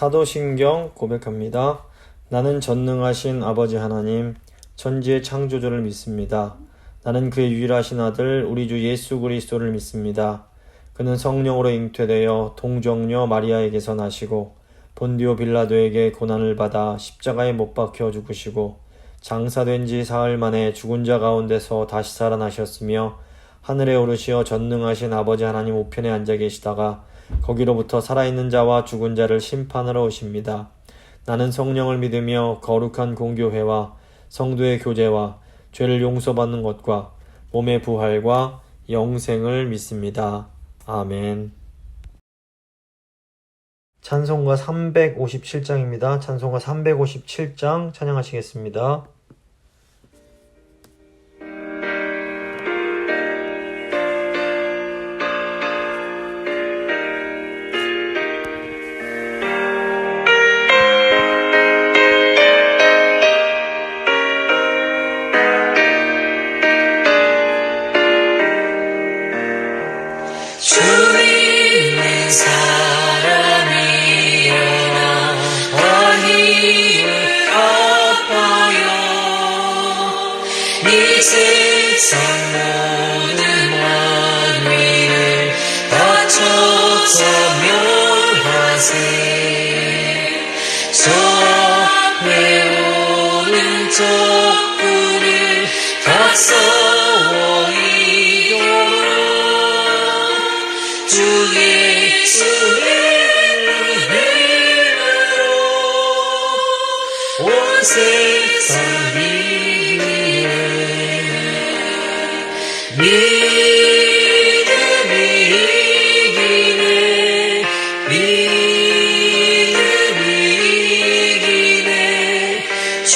사도신경 고백합니다. 나는 전능하신 아버지 하나님, 천지의 창조주를 믿습니다. 나는 그의 유일하신 아들 우리 주 예수 그리스도를 믿습니다. 그는 성령으로 잉태되어 동정녀 마리아에게서 나시고 본디오 빌라도에게 고난을 받아 십자가에 못 박혀 죽으시고 장사된 지 사흘 만에 죽은 자 가운데서 다시 살아나셨으며 하늘에 오르시어 전능하신 아버지 하나님 우편에 앉아 계시다가 거기로부터 살아있는 자와 죽은 자를 심판하러 오십니다. 나는 성령을 믿으며 거룩한 공교회와 성도의 교제와 죄를 용서받는 것과 몸의 부활과 영생을 믿습니다. 아멘. 찬송가 357장입니다. 찬송가 357장 찬양하시겠습니다. 주님은 사람이 일어나 원인을 갚아요. 이 세상 모든 만위를 바쳐서 멸하세. 저 앞에 오는 적군을 다 싸워 주 예수의 이름으로 온 세상 이기네. 믿음이 이기네. 믿음이 이기네. 주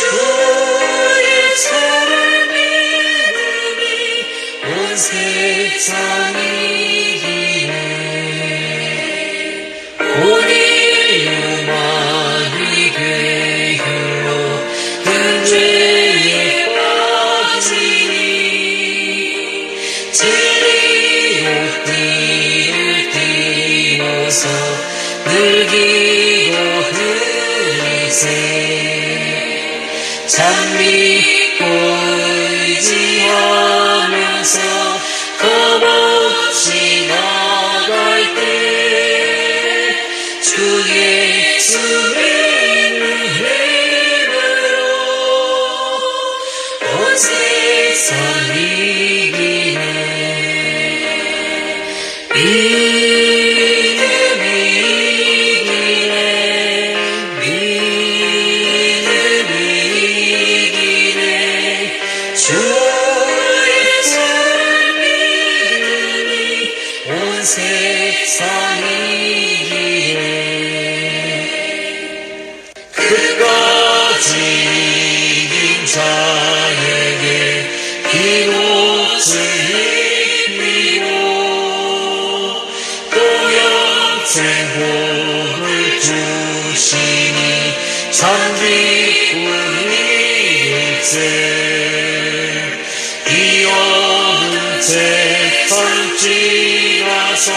예수를 믿음이 온 세상이 즐기고 흐리세. 참 믿고 의지하면서 겁없이 나갈 때 주 예수의 이름으로 온 세상 이기네. 그까지 이긴 자에게 긴 옷을 입히고 또 영생 복을 주시니 참 기쁨일세. 이 어두운 세상 지나서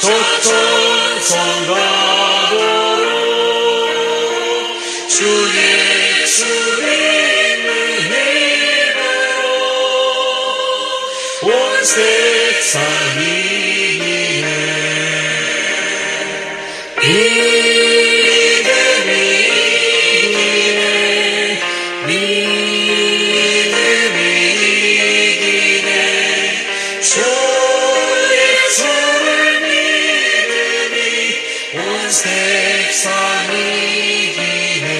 저천성 가도록 주 예수의 이름으로 온 세상 이기네. 믿음이 이기네. 믿음이 이기네. 주 예수를 믿음이 온 세상 이기네.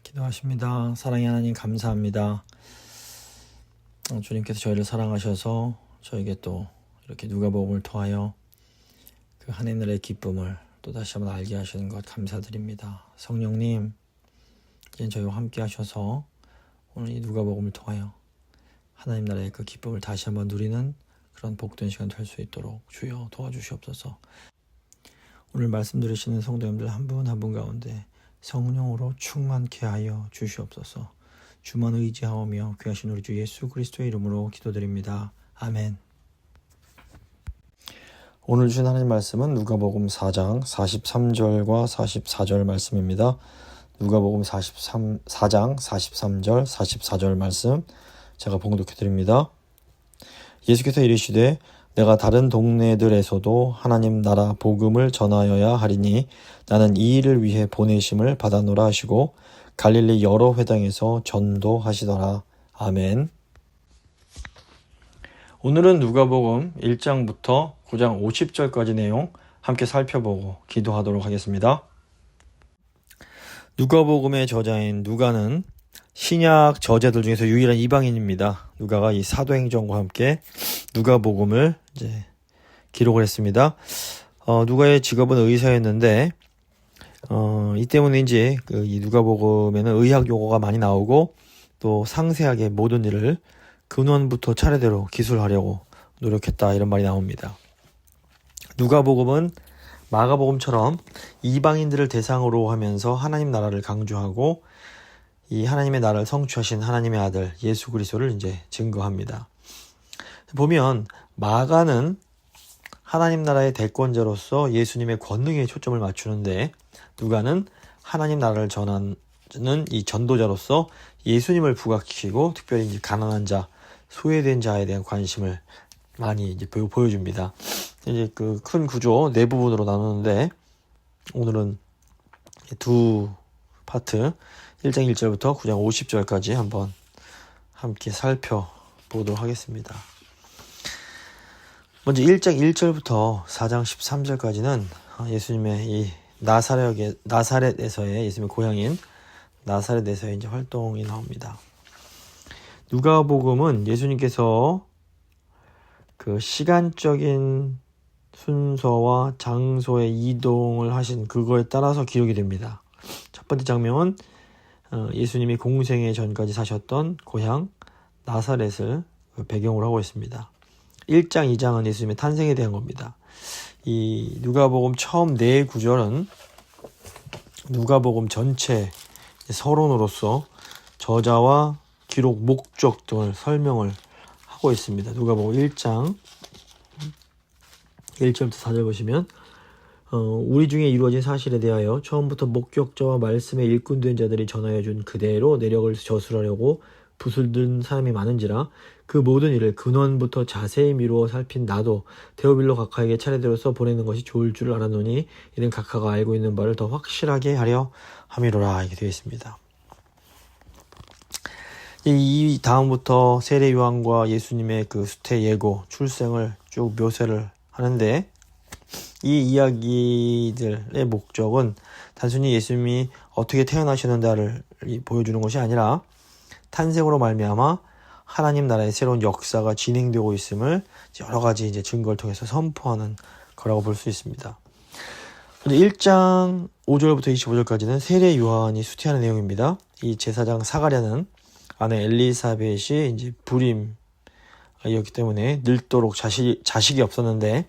기도하십니다. 사랑의 하나님 감사합니다. 주님께서 저희를 사랑하셔서 저에게 또 이렇게 누가복음을 통하여 그 하나님 나라의 기쁨을 또 다시 한번 알게 하시는 것 감사드립니다. 성령님, 이제 저희와 함께 하셔서 오늘 이 누가복음을 통하여 하나님 나라의 그 기쁨을 다시 한번 누리는 그런 복된 시간 될 수 있도록 주여 도와주시옵소서. 오늘 말씀 들으시는 성도님들 한 분 한 분 가운데 성령으로 충만케 하여 주시옵소서. 주만 의지하오며 귀하신 우리 주 예수 그리스도의 이름으로 기도드립니다. 아멘. 오늘 주신 하나님 말씀은 누가복음 4장 43절과 44절 말씀입니다. 누가복음 4장 43절 44절 말씀 제가 봉독해 드립니다. 예수께서 이르시되 내가 다른 동네들에서도 하나님 나라 복음을 전하여야 하리니 나는 이 일을 위해 보내심을 받았노라 하시고 갈릴리 여러 회당에서 전도하시더라. 아멘. 오늘은 누가복음 1장부터 9장 50절까지 내용 함께 살펴보고 기도하도록 하겠습니다. 누가복음의 저자인 누가는 신약 저자들 중에서 유일한 이방인입니다. 누가가 이 사도행전과 함께 누가복음을 이제 기록을 했습니다. 누가의 직업은 의사였는데 이 때문인지 이 누가복음에는 의학 용어가 많이 나오고 또 상세하게 모든 일을 근원부터 차례대로 기술하려고 노력했다 이런 말이 나옵니다. 누가복음은 마가복음처럼 이방인들을 대상으로 하면서 하나님 나라를 강조하고 이 하나님의 나라를 성취하신 하나님의 아들 예수 그리스도를 이제 증거합니다. 보면 마가는 하나님 나라의 대권자로서 예수님의 권능에 초점을 맞추는데 누가는 하나님 나라를 전하는 이 전도자로서 예수님을 부각시키고 특별히 이제 가난한 자, 소외된 자에 대한 관심을 많이 이제 보여줍니다. 이제 그 큰 구조 네 부분으로 나누는데 오늘은 두 파트 1장 1절부터 9장 50절까지 한번 함께 살펴보도록 하겠습니다. 먼저 1장 1절부터 4장 13절까지는 예수님의 이 나사렛에서의 예수님의 고향인 나사렛에서의 이제 활동이 나옵니다. 누가복음은 예수님께서 그 시간적인 순서와 장소의 이동을 하신 그거에 따라서 기록이 됩니다. 첫 번째 장면은 예수님이 공생애 전까지 사셨던 고향 나사렛을 배경으로 하고 있습니다. 1장, 2장은 예수님의 탄생에 대한 겁니다. 이 누가복음 처음 네 구절은 누가복음 전체 서론으로서 저자와 기록 목적 등을 설명을 하고 있습니다. 누가복음 1장 1절부터 4절 보시면 우리 중에 이루어진 사실에 대하여 처음부터 목격자와 말씀에 일꾼된 자들이 전하여 준 그대로 내력을 저술하려고 붓을 든 사람이 많은지라 그 모든 일을 근원부터 자세히 미루어 살핀 나도 데오빌로 각하에게 차례대로 써 보내는 것이 좋을 줄 알았노니 이는 각하가 알고 있는 바를 더 확실하게 하려 함이로라. 이렇게 되어 있습니다. 이 다음부터 세례 요한과 예수님의 그 수태 예고 출생을 쭉 묘사를 하는데 이 이야기들의 목적은 단순히 예수님이 어떻게 태어나셨는가를 보여주는 것이 아니라 탄생으로 말미암아 하나님 나라의 새로운 역사가 진행되고 있음을 여러 가지 이제 증거를 통해서 선포하는 거라고 볼 수 있습니다. 1장 5절부터 25절까지는 세례 요한이 수태하는 내용입니다. 이 제사장 사가랴는 아내 엘리사벳이 이제 불임이었기 때문에 늙도록 자식이 없었는데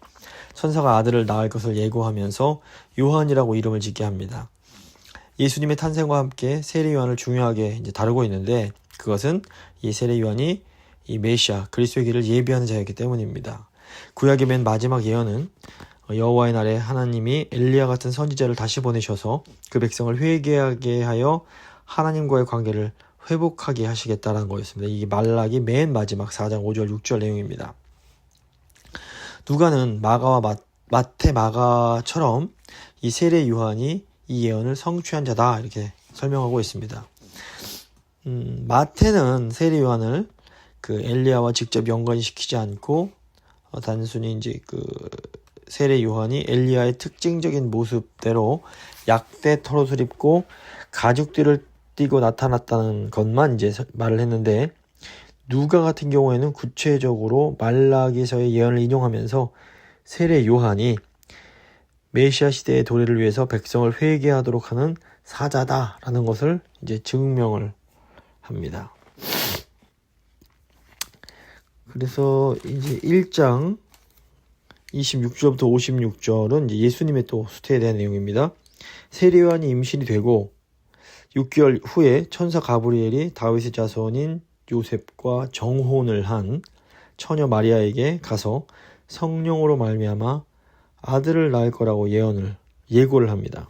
천사가 아들을 낳을 것을 예고하면서 요한이라고 이름을 짓게 합니다. 예수님의 탄생과 함께 세례 요한을 중요하게 이제 다루고 있는데 그것은 이 세례 요한이 이 메시아 그리스도의 길을 예비하는 자였기 때문입니다. 구약의 맨 마지막 예언은 여호와의 날에 하나님이 엘리야 같은 선지자를 다시 보내셔서 그 백성을 회개하게 하여 하나님과의 관계를 회복하게 하시겠다라는 거였습니다. 이게 말라기 맨 마지막 4장 5절 6절 내용입니다. 누가는 마가와 마태 마가처럼 이 세례 요한이 이 예언을 성취한 자다 이렇게 설명하고 있습니다. 마태는 세례 요한을 그 엘리야와 직접 연관시키지 않고 단순히 이제 그 세례 요한이 엘리야의 특징적인 모습대로 약대 털옷을 입고 가죽띠를 띠고 나타났다는 것만 이제 말을 했는데 누가 같은 경우에는 구체적으로 말라기서의 예언을 인용하면서 세례 요한이 메시아 시대의 도래를 위해서 백성을 회개하도록 하는 사자다라는 것을 이제 증명을 합니다. 그래서 이제 1장 26절부터 56절은 이제 예수님의 또 수태에 대한 내용입니다. 세례 요한이 임신이 되고 6개월 후에 천사 가브리엘이 다윗의 자손인 요셉과 정혼을 한 처녀 마리아에게 가서 성령으로 말미암아 아들을 낳을 거라고 예고를 합니다.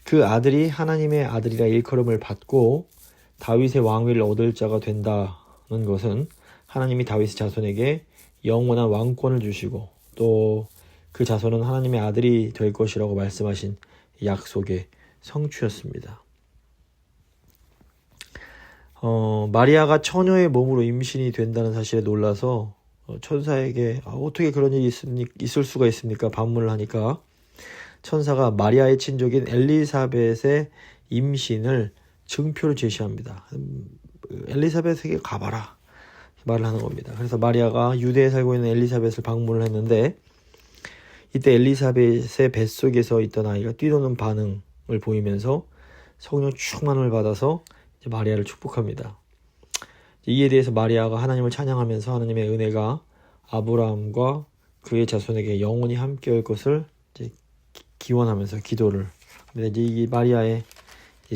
그 아들이 하나님의 아들이라 일컬음을 받고 다윗의 왕위를 얻을 자가 된다는 것은 하나님이 다윗의 자손에게 영원한 왕권을 주시고 또 그 자손은 하나님의 아들이 될 것이라고 말씀하신 약속의 성취였습니다. 마리아가 처녀의 몸으로 임신이 된다는 사실에 놀라서 천사에게 어떻게 그런 일이 있을 수가 있습니까? 반문을 하니까 천사가 마리아의 친족인 엘리사벳의 임신을 증표로 제시합니다. 엘리사벳에게 가봐라 말을 하는 겁니다. 그래서 마리아가 유대에 살고 있는 엘리사벳을 방문을 했는데 이때 엘리사벳의 뱃속에서 있던 아이가 뛰노는 반응을 보이면서 성령 충만을 받아서 이제 마리아를 축복합니다. 이에 대해서 마리아가 하나님을 찬양하면서 하나님의 은혜가 아브라함과 그의 자손에게 영원히 함께할 것을 이제 기원하면서 기도를 합니다. 이제 이 마리아의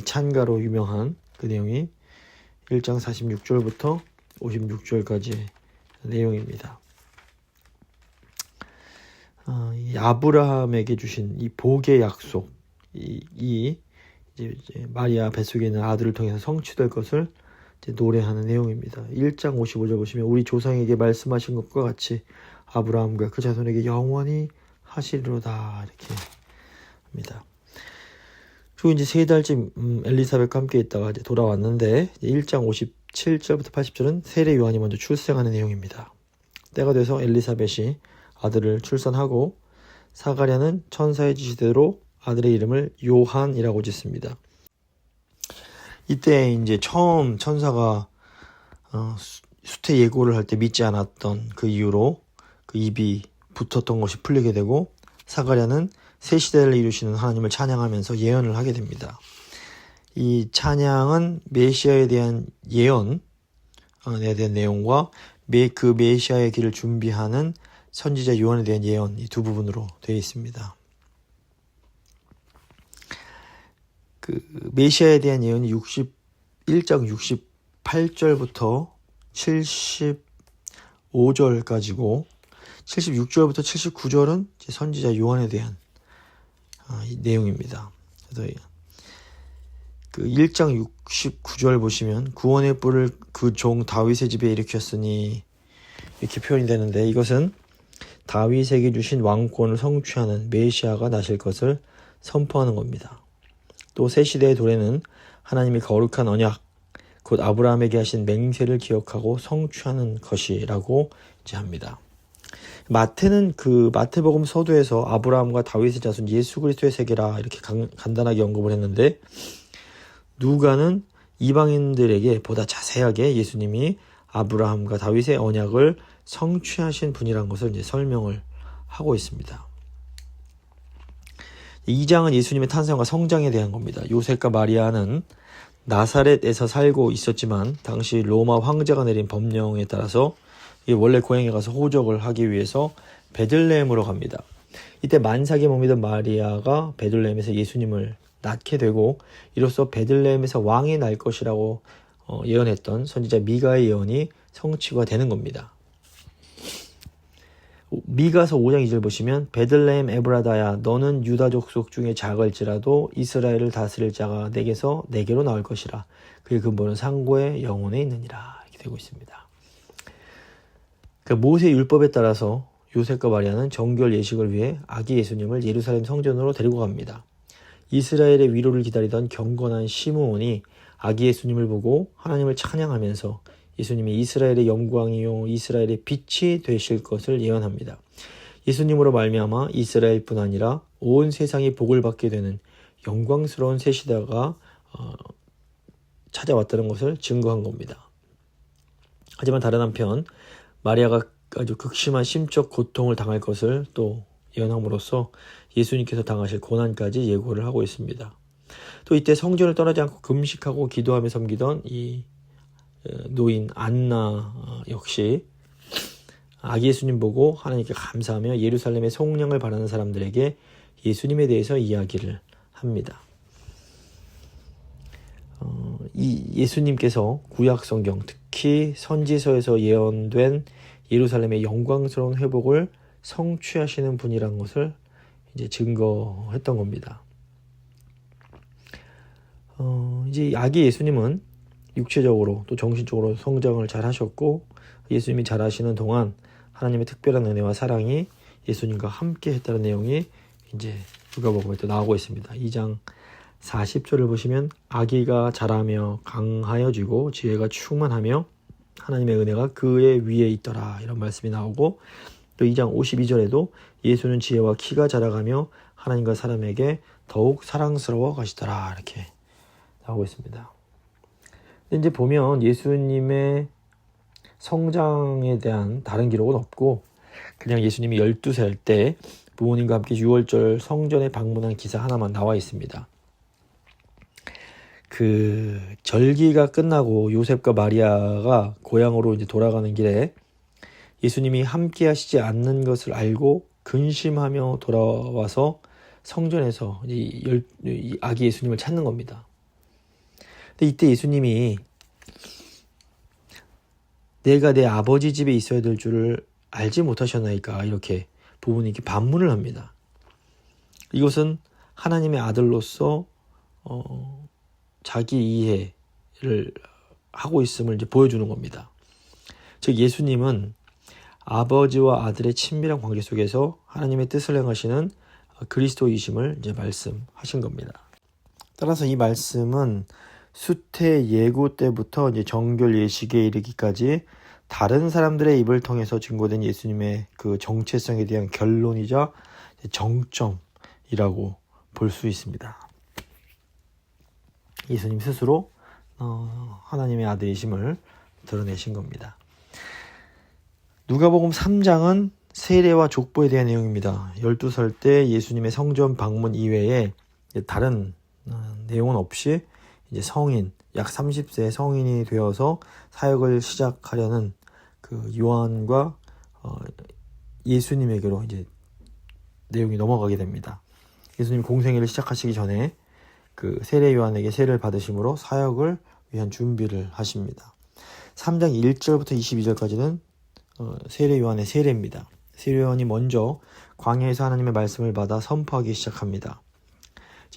찬가로 유명한 그 내용이 1장 46절부터 56절까지의 내용입니다. 이 아브라함에게 주신 이 복의 약속, 이제 마리아 뱃속에 있는 아들을 통해서 성취될 것을 이제 노래하는 내용입니다. 1장 55절 보시면 우리 조상에게 말씀하신 것과 같이 아브라함과 그 자손에게 영원히 하시리로다 이렇게 합니다. 그리고 이제 3달쯤 엘리사벳과 함께 있다가 이제 돌아왔는데 1장 57절부터 80절은 세례 요한이 먼저 출생하는 내용입니다. 때가 돼서 엘리사벳이 아들을 출산하고 사가랴는 천사의 지시대로 아들의 이름을 요한이라고 짓습니다. 이때 이제 처음 천사가 수태 예고를 할 때 믿지 않았던 그 이유로 그 입이 붙었던 것이 풀리게 되고 사가랴는 새 시대를 이루시는 하나님을 찬양하면서 예언을 하게 됩니다. 이 찬양은 메시아에 대한 예언에 대한 내용과 그 메시아의 길을 준비하는 선지자 요한에 대한 예언 이 두 부분으로 되어 있습니다. 그 메시아에 대한 예언이 1장 68절부터 75절까지고 76절부터 79절은 선지자 요한에 대한 내용입니다. 그래서 그 1장 69절 보시면 구원의 뿔을 그 종 다윗의 집에 일으켰으니 이렇게 표현이 되는데 이것은 다윗에게 주신 왕권을 성취하는 메시아가 나실 것을 선포하는 겁니다. 또 새 시대의 도래는 하나님이 거룩한 언약, 곧 아브라함에게 하신 맹세를 기억하고 성취하는 것이라고 이제 합니다. 마태는 그 마태복음 서두에서 아브라함과 다윗의 자손 예수 그리스도의 세계라 이렇게 간단하게 언급을 했는데 누가는 이방인들에게 보다 자세하게 예수님이 아브라함과 다윗의 언약을 성취하신 분이라는 것을 이제 설명을 하고 있습니다. 2장은 예수님의 탄생과 성장에 대한 겁니다. 요셉과 마리아는 나사렛에서 살고 있었지만 당시 로마 황제가 내린 법령에 따라서 원래 고향에 가서 호적을 하기 위해서 베들레헴으로 갑니다. 이때 만삭에 머무던 마리아가 베들레헴에서 예수님을 낳게 되고 이로써 베들레헴에서 왕이 날 것이라고 예언했던 선지자 미가의 예언이 성취가 되는 겁니다. 미가서 5장 2절 보시면 베들레헴 에브라다야 너는 유다 족속 중에 작을지라도 이스라엘을 다스릴 자가 내게로 나올 것이라 그의 근본은 상고의 영혼에 있느니라 이렇게 되고 있습니다. 모세 율법에 따라서 요셉과 마리아는 정결 예식을 위해 아기 예수님을 예루살렘 성전으로 데리고 갑니다. 이스라엘의 위로를 기다리던 경건한 시므온이 아기 예수님을 보고 하나님을 찬양하면서 예수님이 이스라엘의 영광이요 이스라엘의 빛이 되실 것을 예언합니다. 예수님으로 말미암아 이스라엘뿐 아니라 온 세상이 복을 받게 되는 영광스러운 새 시대가 찾아왔다는 것을 증거한 겁니다. 하지만 다른 한편 마리아가 아주 극심한 심적 고통을 당할 것을 또 예언함으로써 예수님께서 당하실 고난까지 예고를 하고 있습니다. 또 이때 성전을 떠나지 않고 금식하고 기도하며 섬기던 이 노인 안나 역시 아기 예수님 보고 하나님께 감사하며 예루살렘의 성령을 바라는 사람들에게 예수님에 대해서 이야기를 합니다. 이 예수님께서 구약 성경, 특히 선지서에서 예언된 예루살렘의 영광스러운 회복을 성취하시는 분이란 것을 이제 증거했던 겁니다. 이제 아기 예수님은 육체적으로 또 정신적으로 성장을 잘 하셨고, 예수님이 자라시는 동안 하나님의 특별한 은혜와 사랑이 예수님과 함께 했다는 내용이 이제 누가복음에 또 나오고 있습니다. 2장 40절을 보시면 아기가 자라며 강하여지고 지혜가 충만하며 하나님의 은혜가 그의 위에 있더라, 이런 말씀이 나오고, 또 2장 52절에도 예수는 지혜와 키가 자라가며 하나님과 사람에게 더욱 사랑스러워 가시더라, 이렇게 나오고 있습니다. 근데 이제 보면 예수님의 성장에 대한 다른 기록은 없고, 그냥 예수님이 12살 때 부모님과 함께 6월절 성전에 방문한 기사 하나만 나와 있습니다. 그 절기가 끝나고 요셉과 마리아가 고향으로 이제 돌아가는 길에 예수님이 함께 하시지 않는 것을 알고 근심하며 돌아와서 성전에서 이 아기 예수님을 찾는 겁니다. 근데 이때 예수님이 내가 내 아버지 집에 있어야 될 줄을 알지 못하셨나이까, 이렇게 부모님께 반문을 합니다. 이것은 하나님의 아들로서 자기 이해를 하고 있음을 이제 보여주는 겁니다. 즉 예수님은 아버지와 아들의 친밀한 관계 속에서 하나님의 뜻을 행하시는 그리스도이심을 이제 말씀하신 겁니다. 따라서 이 말씀은 수태 예고 때부터 이제 정결 예식에 이르기까지 다른 사람들의 입을 통해서 증거된 예수님의 그 정체성에 대한 결론이자 정점이라고 볼 수 있습니다. 예수님 스스로 하나님의 아들이심을 드러내신 겁니다. 누가복음 3장은 세례와 족보에 대한 내용입니다. 12살 때 예수님의 성전 방문 이외에 다른 내용은 없이 이제 성인, 약 30세 성인이 되어서 사역을 시작하려는 그 요한과 예수님에게로 이제 내용이 넘어가게 됩니다. 예수님 공생애를 시작하시기 전에 그 세례 요한에게 세례를 받으심으로 사역을 위한 준비를 하십니다. 3장 1절부터 22절까지는 세례 요한의 세례입니다. 세례 요한이 먼저 광야에서 하나님의 말씀을 받아 선포하기 시작합니다.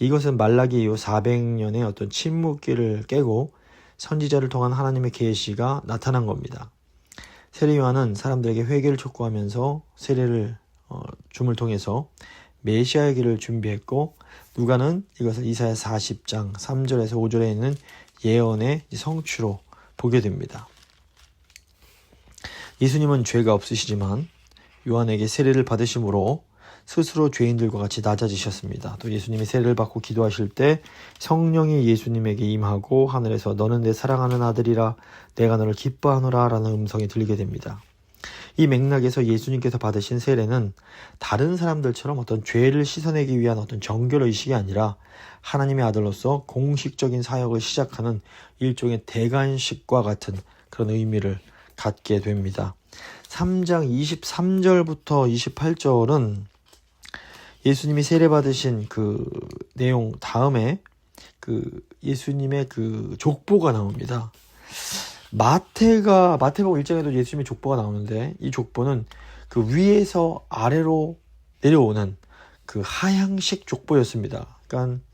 이것은 말라기 이후 400년의 어떤 침묵기를 깨고 선지자를 통한 하나님의 계시가 나타난 겁니다. 세례 요한은 사람들에게 회개를 촉구하면서 세례를 줌을 통해서 메시아의 길을 준비했고, 누가는 이것을 이사야 40장 3절에서 5절에 있는 예언의 성취로 보게 됩니다. 예수님은 죄가 없으시지만 요한에게 세례를 받으심으로 스스로 죄인들과 같이 낮아지셨습니다. 또 예수님이 세례를 받고 기도하실 때 성령이 예수님에게 임하고 하늘에서 너는 내 사랑하는 아들이라 내가 너를 기뻐하노라 라는 음성이 들리게 됩니다. 이 맥락에서 예수님께서 받으신 세례는 다른 사람들처럼 어떤 죄를 씻어내기 위한 어떤 정결의식이 아니라 하나님의 아들로서 공식적인 사역을 시작하는 일종의 대관식과 같은 그런 의미를 갖게 됩니다. 3장 23절부터 28절은 예수님이 세례 받으신 그 내용 다음에 그 예수님의 그 족보가 나옵니다. 마태복음 1장에도 예수님의 족보가 나오는데, 이 족보는 그 위에서 아래로 내려오는 그 하향식 족보였습니다. 그러니까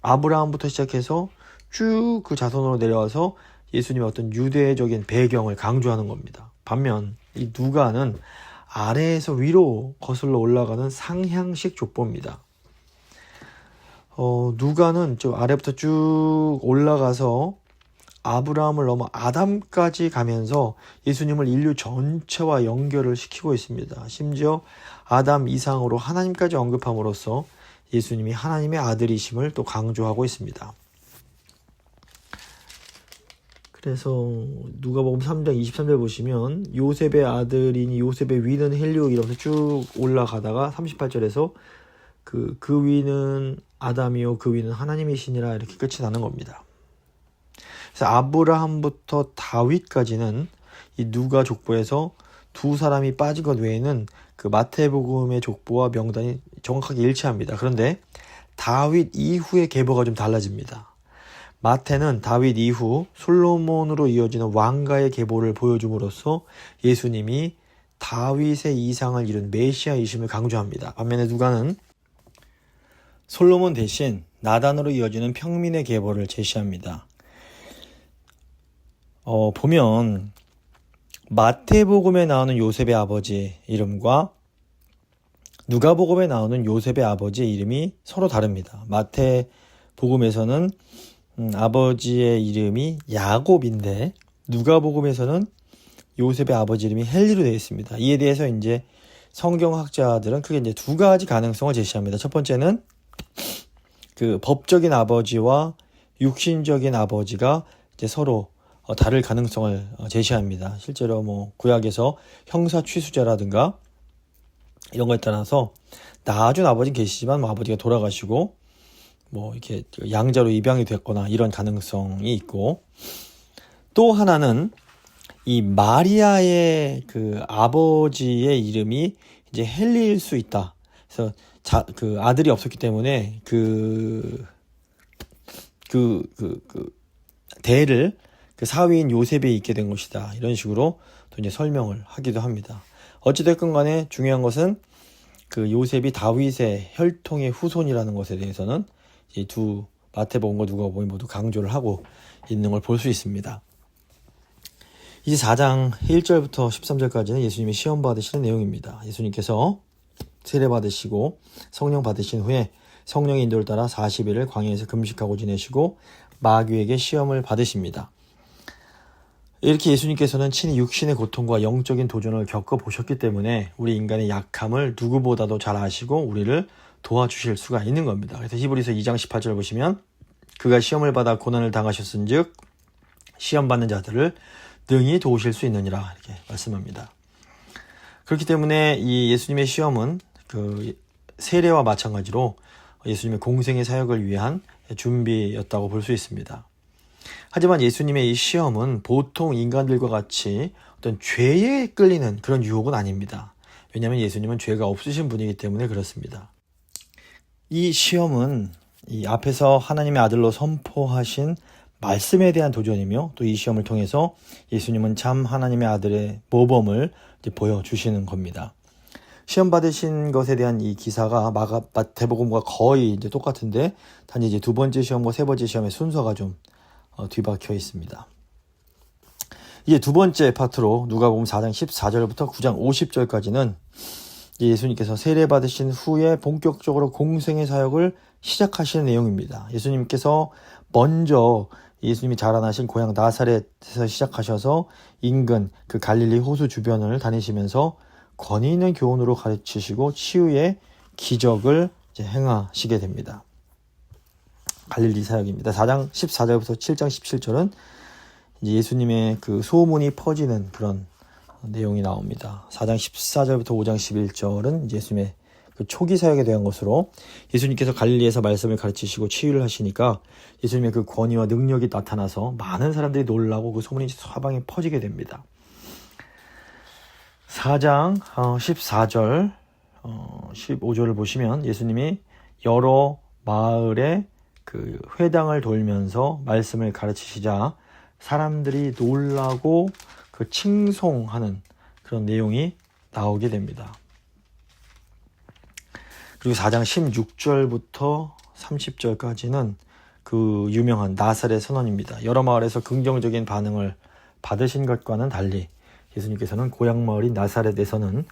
아브라함부터 시작해서 쭉 그 자손으로 내려와서 예수님의 어떤 유대적인 배경을 강조하는 겁니다. 반면 이 누가는 아래에서 위로 거슬러 올라가는 상향식 족보입니다. 누가는 저 아래부터 쭉 올라가서 아브라함을 넘어 아담까지 가면서 예수님을 인류 전체와 연결을 시키고 있습니다. 심지어 아담 이상으로 하나님까지 언급함으로써 예수님이 하나님의 아들이심을 또 강조하고 있습니다. 그래서 누가복음 3장 23절 보시면 요셉의 아들이니 요셉의 위는 헬리오 이러면서 쭉 올라가다가 38절에서 그 위는 아담이요 그 위는 하나님이시니라 이렇게 끝이 나는 겁니다. 그래서 아브라함부터 다윗까지는 이 누가 족보에서 두 사람이 빠진 것 외에는 그 마태복음의 족보와 명단이 정확하게 일치합니다. 그런데 다윗 이후의 계보가 좀 달라집니다. 마태는 다윗 이후 솔로몬으로 이어지는 왕가의 계보를 보여줌으로써 예수님이 다윗의 이상을 이룬 메시아이심을 강조합니다. 반면에 누가는 솔로몬 대신 나단으로 이어지는 평민의 계보를 제시합니다. 보면 마태복음에 나오는 요셉의 아버지 이름과 누가복음에 나오는 요셉의 아버지의 이름이 서로 다릅니다. 마태복음에서는 아버지의 이름이 야곱인데 누가복음에서는 요셉의 아버지 이름이 헬리로 되어 있습니다. 이에 대해서 이제 성경학자들은 크게 이제 두 가지 가능성을 제시합니다. 첫 번째는 그 법적인 아버지와 육신적인 아버지가 이제 서로 다를 가능성을 제시합니다. 실제로 뭐 구약에서 형사 취수자라든가 이런 거에 따라서 낳아준 아버지는 계시지만 뭐 아버지가 돌아가시고 뭐 이렇게 양자로 입양이 됐거나 이런 가능성이 있고, 또 하나는 이 마리아의 그 아버지의 이름이 이제 헨리일 수 있다. 그래서 그 아들이 없었기 때문에 대를 그 사위인 요셉이 있게 된 것이다. 이런 식으로 또 이제 설명을 하기도 합니다. 어찌됐건 간에 중요한 것은 그 요셉이 다윗의 혈통의 후손이라는 것에 대해서는 이 두 마태복음과 누가복음이 모두 강조를 하고 있는 걸 볼 수 있습니다. 이제 4장 1절부터 13절까지는 예수님이 시험 받으시는 내용입니다. 예수님께서 세례 받으시고 성령 받으신 후에 성령의 인도를 따라 40일을 광야에서 금식하고 지내시고 마귀에게 시험을 받으십니다. 이렇게 예수님께서는 친히 육신의 고통과 영적인 도전을 겪어보셨기 때문에 우리 인간의 약함을 누구보다도 잘 아시고 우리를 도와주실 수가 있는 겁니다. 그래서 히브리서 2장 18절 보시면 그가 시험을 받아 고난을 당하셨은즉 시험받는 자들을 능히 도우실 수 있느니라 이렇게 말씀합니다. 그렇기 때문에 이 예수님의 시험은 그 세례와 마찬가지로 예수님의 공생의 사역을 위한 준비였다고 볼 수 있습니다. 하지만 예수님의 이 시험은 보통 인간들과 같이 어떤 죄에 끌리는 그런 유혹은 아닙니다. 왜냐하면 예수님은 죄가 없으신 분이기 때문에 그렇습니다. 이 시험은 이 앞에서 하나님의 아들로 선포하신 말씀에 대한 도전이며 또 이 시험을 통해서 예수님은 참 하나님의 아들의 모범을 이제 보여주시는 겁니다. 시험 받으신 것에 대한 이 기사가 마태복음과 거의 이제 똑같은데 단지 이제 두 번째 시험과 세 번째 시험의 순서가 좀 뒤박혀 있습니다. 이제 두 번째 파트로 누가복음 4장 14절부터 9장 50절까지는 예수님께서 세례 받으신 후에 본격적으로 공생의 사역을 시작하시는 내용입니다. 예수님께서 먼저 예수님이 자라나신 고향 나사렛에서 시작하셔서 인근 그 갈릴리 호수 주변을 다니시면서 권위 있는 교훈으로 가르치시고 치유의 기적을 이제 행하시게 됩니다. 갈릴리 사역입니다. 4장 14절부터 7장 17절은 이제 예수님의 그 소문이 퍼지는 그런 내용이 나옵니다. 4장 14절부터 5장 11절은 이제 예수님의 그 초기 사역에 대한 것으로 예수님께서 갈릴리에서 말씀을 가르치시고 치유를 하시니까 예수님의 그 권위와 능력이 나타나서 많은 사람들이 놀라고 그 소문이 사방에 퍼지게 됩니다. 4장 14절 15절을 보시면 예수님이 여러 마을에 그 회당을 돌면서 말씀을 가르치시자 사람들이 놀라고 그 칭송하는 그런 내용이 나오게 됩니다. 그리고 4장 16절부터 30절까지는 그 유명한 나사렛 선언입니다. 여러 마을에서 긍정적인 반응을 받으신 것과는 달리 예수님께서는 고향 마을인 나사렛에서는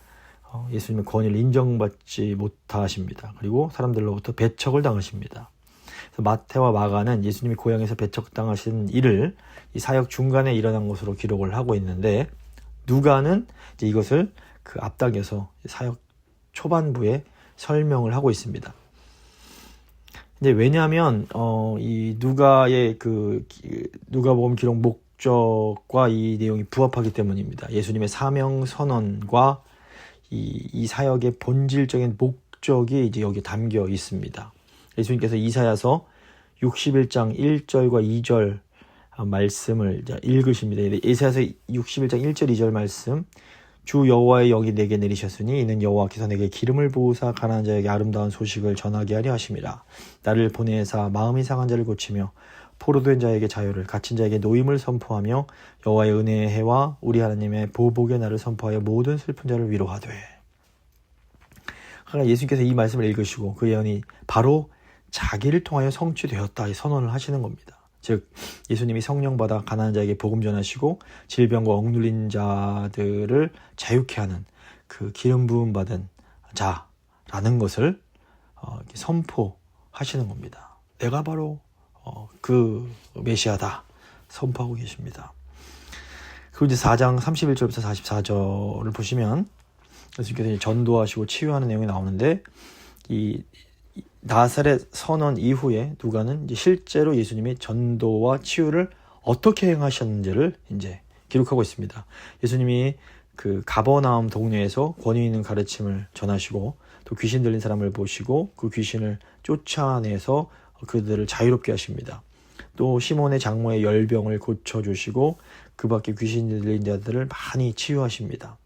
예수님의 권위를 인정받지 못하십니다. 그리고 사람들로부터 배척을 당하십니다. 그래서 마태와 마가는 예수님이 고향에서 배척당하신 일을 이 사역 중간에 일어난 것으로 기록을 하고 있는데 누가는 이제 이것을 그 앞당겨서 사역 초반부에 설명을 하고 있습니다. 이제 왜냐하면 이 누가의 그 누가복음 기록 목적과 이 내용이 부합하기 때문입니다. 예수님의 사명 선언과 이 사역의 본질적인 목적이 이제 여기 담겨 있습니다. 예수님께서 이사야서 61장 1절과 2절 말씀을 읽으십니다. 이사야서 61장 1절 2절 말씀, 주 여호와의 영이 내게 내리셨으니 이는 여호와께서 내게 기름을 부으사 가난한 자에게 아름다운 소식을 전하게 하려 하심이라. 나를 보내사 마음이 상한 자를 고치며 포로된 자에게 자유를, 갇힌 자에게 노임을 선포하며 여호와의 은혜의 해와 우리 하나님의 보복의 날을 선포하여 모든 슬픈 자를 위로하되. 그러니까 예수님께서 이 말씀을 읽으시고 그 예언이 바로 자기를 통하여 성취되었다 이 선언을 하시는 겁니다. 즉 예수님이 성령 받아 가난한 자에게 복음 전하시고 질병과 억눌린 자들을 자유케 하는 그 기름 부음 받은 자라는 것을 선포하시는 겁니다. 내가 바로 그 메시아다 선포하고 계십니다. 그리고 이제 4장 31절부터 44절을 보시면 예수님께서 전도하시고 치유하는 내용이 나오는데 이 나사렛 선언 이후에 누가는 이제 실제로 예수님이 전도와 치유를 어떻게 행하셨는지를 이제 기록하고 있습니다. 예수님이 그 가버나움 동네에서 권위 있는 가르침을 전하시고 또 귀신 들린 사람을 보시고 그 귀신을 쫓아내서 그들을 자유롭게 하십니다. 또 시몬의 장모의 열병을 고쳐주시고 그 밖에 귀신 들린 자들을 많이 치유하십니다.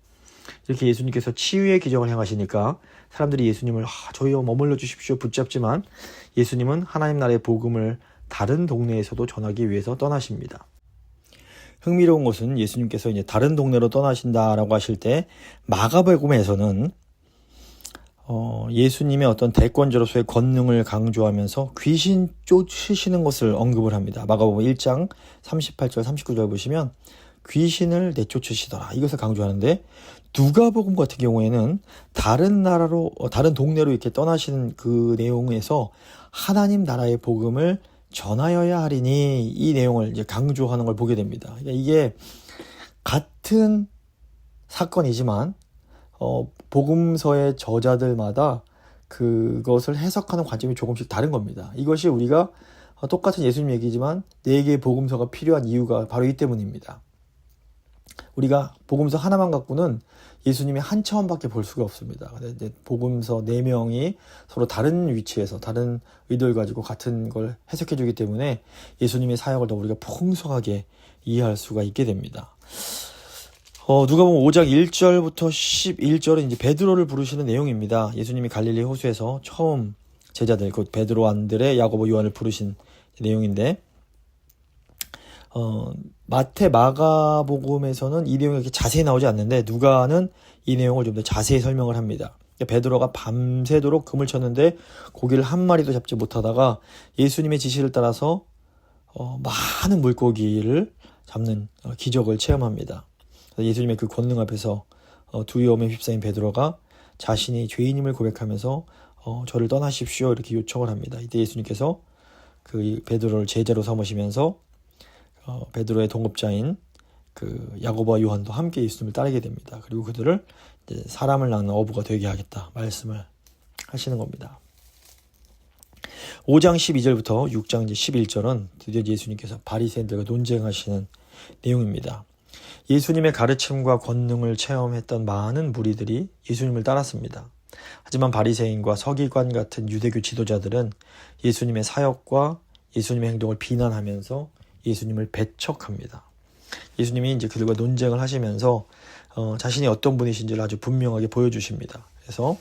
이렇게 예수님께서 치유의 기적을 행하시니까 사람들이 예수님을 저희와 머물러 주십시오 붙잡지만 예수님은 하나님 나라의 복음을 다른 동네에서도 전하기 위해서 떠나십니다. 흥미로운 것은 예수님께서 이제 다른 동네로 떠나신다라고 하실 때 마가복음에서는 예수님의 어떤 대권자로서의 권능을 강조하면서 귀신 쫓으시는 것을 언급을 합니다. 마가복음 1장 38절 39절 보시면 귀신을 내쫓으시더라 이것을 강조하는데 누가복음 같은 경우에는 다른 나라로 다른 동네로 이렇게 떠나시는 그 내용에서 하나님 나라의 복음을 전하여야 하리니 이 내용을 이제 강조하는 걸 보게 됩니다. 그러니까 이게 같은 사건이지만 복음서의 저자들마다 그것을 해석하는 관점이 조금씩 다른 겁니다. 이것이 우리가 똑같은 예수님 얘기지만 4개의 복음서가 필요한 이유가 바로 이 때문입니다. 우리가 복음서 하나만 갖고는 예수님이 한 차원밖에 볼 수가 없습니다. 근데 복음서 4명이 서로 다른 위치에서 다른 의도를 가지고 같은 걸 해석해 주기 때문에 예수님의 사역을 더 우리가 풍성하게 이해할 수가 있게 됩니다. 누가복음 5장 1절부터 11절은 이제 베드로를 부르시는 내용입니다. 예수님이 갈릴리 호수에서 처음 제자들, 곧 베드로, 안드레, 야고보, 요한을 부르신 내용인데 마태, 마가복음에서는 이 내용이 이렇게 자세히 나오지 않는데 누가는 이 내용을 좀 더 자세히 설명을 합니다. 베드로가 밤새도록 금을 쳤는데 고기를 한 마리도 잡지 못하다가 예수님의 지시를 따라서 많은 물고기를 잡는 기적을 체험합니다. 예수님의 그 권능 앞에서 두려움에 휩싸인 베드로가 자신이 죄인임을 고백하면서 저를 떠나십시오 이렇게 요청을 합니다. 이때 예수님께서 그 베드로를 제자로 삼으시면서 베드로의 동업자인 그 야고보와 요한도 함께 예수님을 따르게 됩니다. 그리고 그들을 이제 사람을 낳는 어부가 되게 하겠다 말씀을 하시는 겁니다. 5장 12절부터 6장 11절은 드디어 예수님께서 바리새인들과 논쟁하시는 내용입니다. 예수님의 가르침과 권능을 체험했던 많은 무리들이 예수님을 따랐습니다. 하지만 바리새인과 서기관 같은 유대교 지도자들은 예수님의 사역과 예수님의 행동을 비난하면서 예수님을 배척합니다. 예수님이 이제 그들과 논쟁을 하시면서 자신이 어떤 분이신지를 아주 분명하게 보여주십니다. 그래서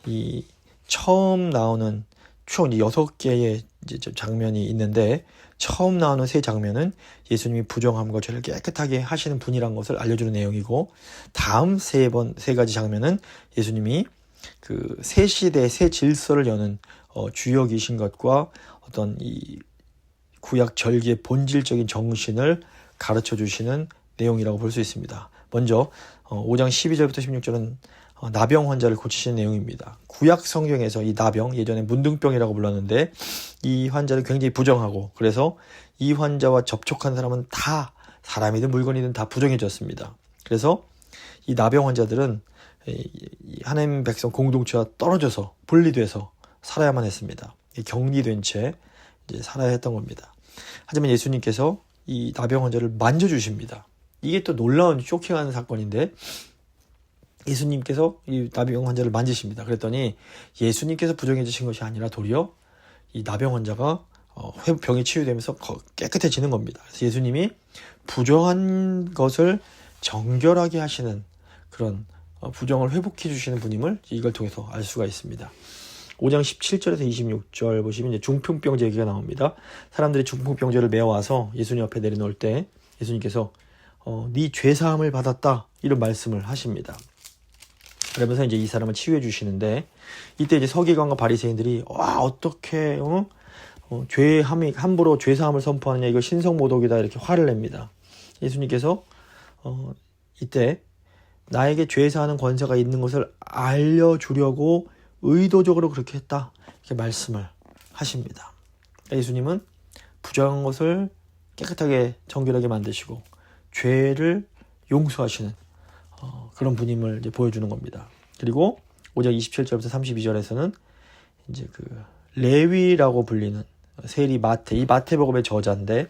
이 처음 나오는 총 6개의 이제 장면이 있는데 처음 나오는 3장면은 예수님이 부정함과 죄를 깨끗하게 하시는 분이란 것을 알려주는 내용이고 다음 3가지 장면은 예수님이 그 새 시대 새 질서를 여는 주역이신 것과 어떤 이 구약 절기의 본질적인 정신을 가르쳐 주시는 내용이라고 볼 수 있습니다. 먼저 5장 12절부터 16절은 나병 환자를 고치시는 내용입니다. 구약 성경에서 이 나병, 예전에 문둥병이라고 불렀는데 이 환자는 굉장히 부정하고 그래서 이 환자와 접촉한 사람은 다 사람이든 물건이든 다 부정해졌습니다. 그래서 이 나병 환자들은 하나님 백성 공동체와 떨어져서 분리돼서 살아야만 했습니다. 격리된 채 이제 살아야 했던 겁니다. 하지만 예수님께서 이 나병 환자를 만져주십니다. 이게 또 놀라운 쇼킹한 사건인데 예수님께서 이 나병 환자를 만지십니다. 그랬더니 예수님께서 부정해지신 것이 아니라 도리어 이 나병 환자가 병이 치유되면서 깨끗해지는 겁니다. 그래서 예수님이 부정한 것을 정결하게 하시는 그런 부정을 회복해 주시는 분임을 이걸 통해서 알 수가 있습니다. 5장 17절에서 26절 보시면 이제 중풍병자 얘기가 나옵니다. 사람들이 중풍병자를 메어와서 예수님 앞에 내려놓을 때 예수님께서 네 죄사함을 받았다 이런 말씀을 하십니다. 그러면서 이제 이 사람을 치유해 주시는데 이때 이제 서기관과 바리새인들이 와 어떻게 함부로 죄사함을 선포하느냐 이거 신성모독이다 이렇게 화를 냅니다. 예수님께서 이때 나에게 죄사하는 권세가 있는 것을 알려주려고 의도적으로 그렇게 했다 이렇게 말씀을 하십니다. 예수님은 부정한 것을 깨끗하게 정결하게 만드시고 죄를 용서하시는 그런 분임을 이제 보여주는 겁니다. 그리고 5장 27절부터 32절에서는 이제 그 레위라고 불리는 세리 마태, 이 마태복음의 저자인데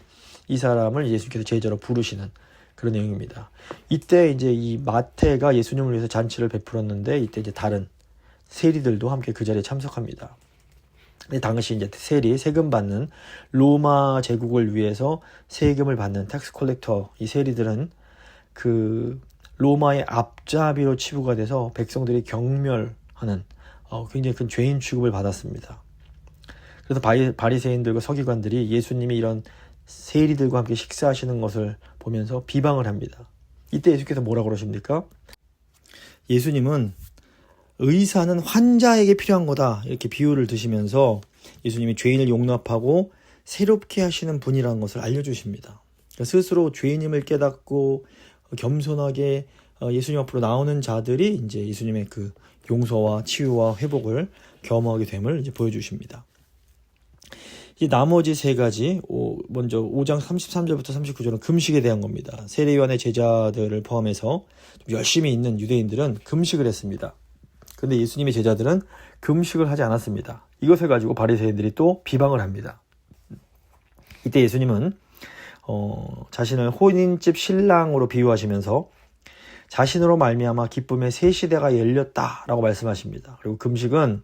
이 사람을 예수님께서 제자로 부르시는 그런 내용입니다. 이때 이제 이 마태가 예수님을 위해서 잔치를 베풀었는데 이때 이제 다른 세리들도 함께 그 자리에 참석합니다. 당시 이제 세금 받는 로마 제국을 위해서 세금을 받는 텍스 콜렉터 이 세리들은 그 로마의 앞잡이로 치부가 돼서 백성들이 경멸하는 굉장히 큰 죄인 취급을 받았습니다. 그래서 바리새인들과 서기관들이 예수님이 이런 세리들과 함께 식사하시는 것을 보면서 비방을 합니다. 이때 예수께서 뭐라고 그러십니까? 예수님은 의사는 환자에게 필요한 거다 이렇게 비유를 드시면서 예수님이 죄인을 용납하고 새롭게 하시는 분이라는 것을 알려주십니다. 그러니까 스스로 죄인임을 깨닫고 겸손하게 예수님 앞으로 나오는 자들이 이제 예수님의 그 용서와 치유와 회복을 경험하게 됨을 이제 보여주십니다. 이 나머지 세 가지, 먼저 5장 33절부터 39절은 금식에 대한 겁니다. 세례요한의 제자들을 포함해서 좀 열심히 있는 유대인들은 금식을 했습니다. 그런데 예수님의 제자들은 금식을 하지 않았습니다. 이것을 가지고 바리새인들이 또 비방을 합니다. 이때 예수님은 자신을 혼인집 신랑으로 비유하시면서 자신으로 말미암아 기쁨의 새 시대가 열렸다라고 말씀하십니다. 그리고 금식은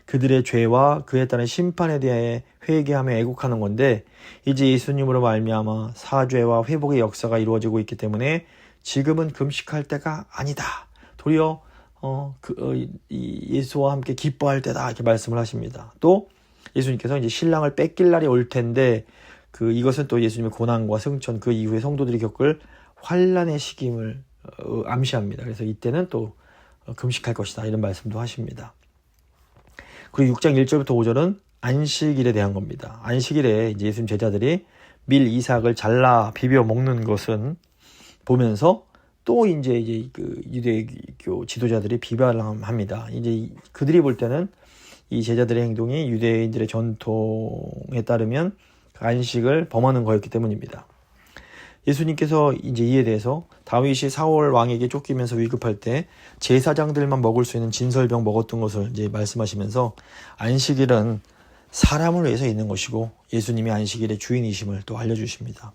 그들의 죄와 그에 따른 심판에 대해 회개하며 애국하는 건데 이제 예수님으로 말미암아 사죄와 회복의 역사가 이루어지고 있기 때문에 지금은 금식할 때가 아니다. 도리어 예수와 함께 기뻐할 때다 이렇게 말씀을 하십니다. 또 예수님께서 이제 신랑을 뺏길 날이 올 텐데 이것은 또 예수님의 고난과 승천 그 이후에 성도들이 겪을 환난의 시기임을 암시합니다. 그래서 이때는 또 금식할 것이다 이런 말씀도 하십니다. 그리고 6장 1절부터 5절은 안식일에 대한 겁니다. 안식일에 이제 예수님 제자들이 밀 이삭을 잘라 비벼 먹는 것은 보면서 또 이제 그 유대교 지도자들이 비방합니다. 이제 그들이 볼 때는 이 제자들의 행동이 유대인들의 전통에 따르면 안식을 범하는 거였기 때문입니다. 예수님께서 이제 이에 대해서 다윗이 사울 왕에게 쫓기면서 위급할 때 제사장들만 먹을 수 있는 진설병 먹었던 것을 이제 말씀하시면서 안식일은 사람을 위해서 있는 것이고 예수님이 안식일의 주인이심을 또 알려주십니다.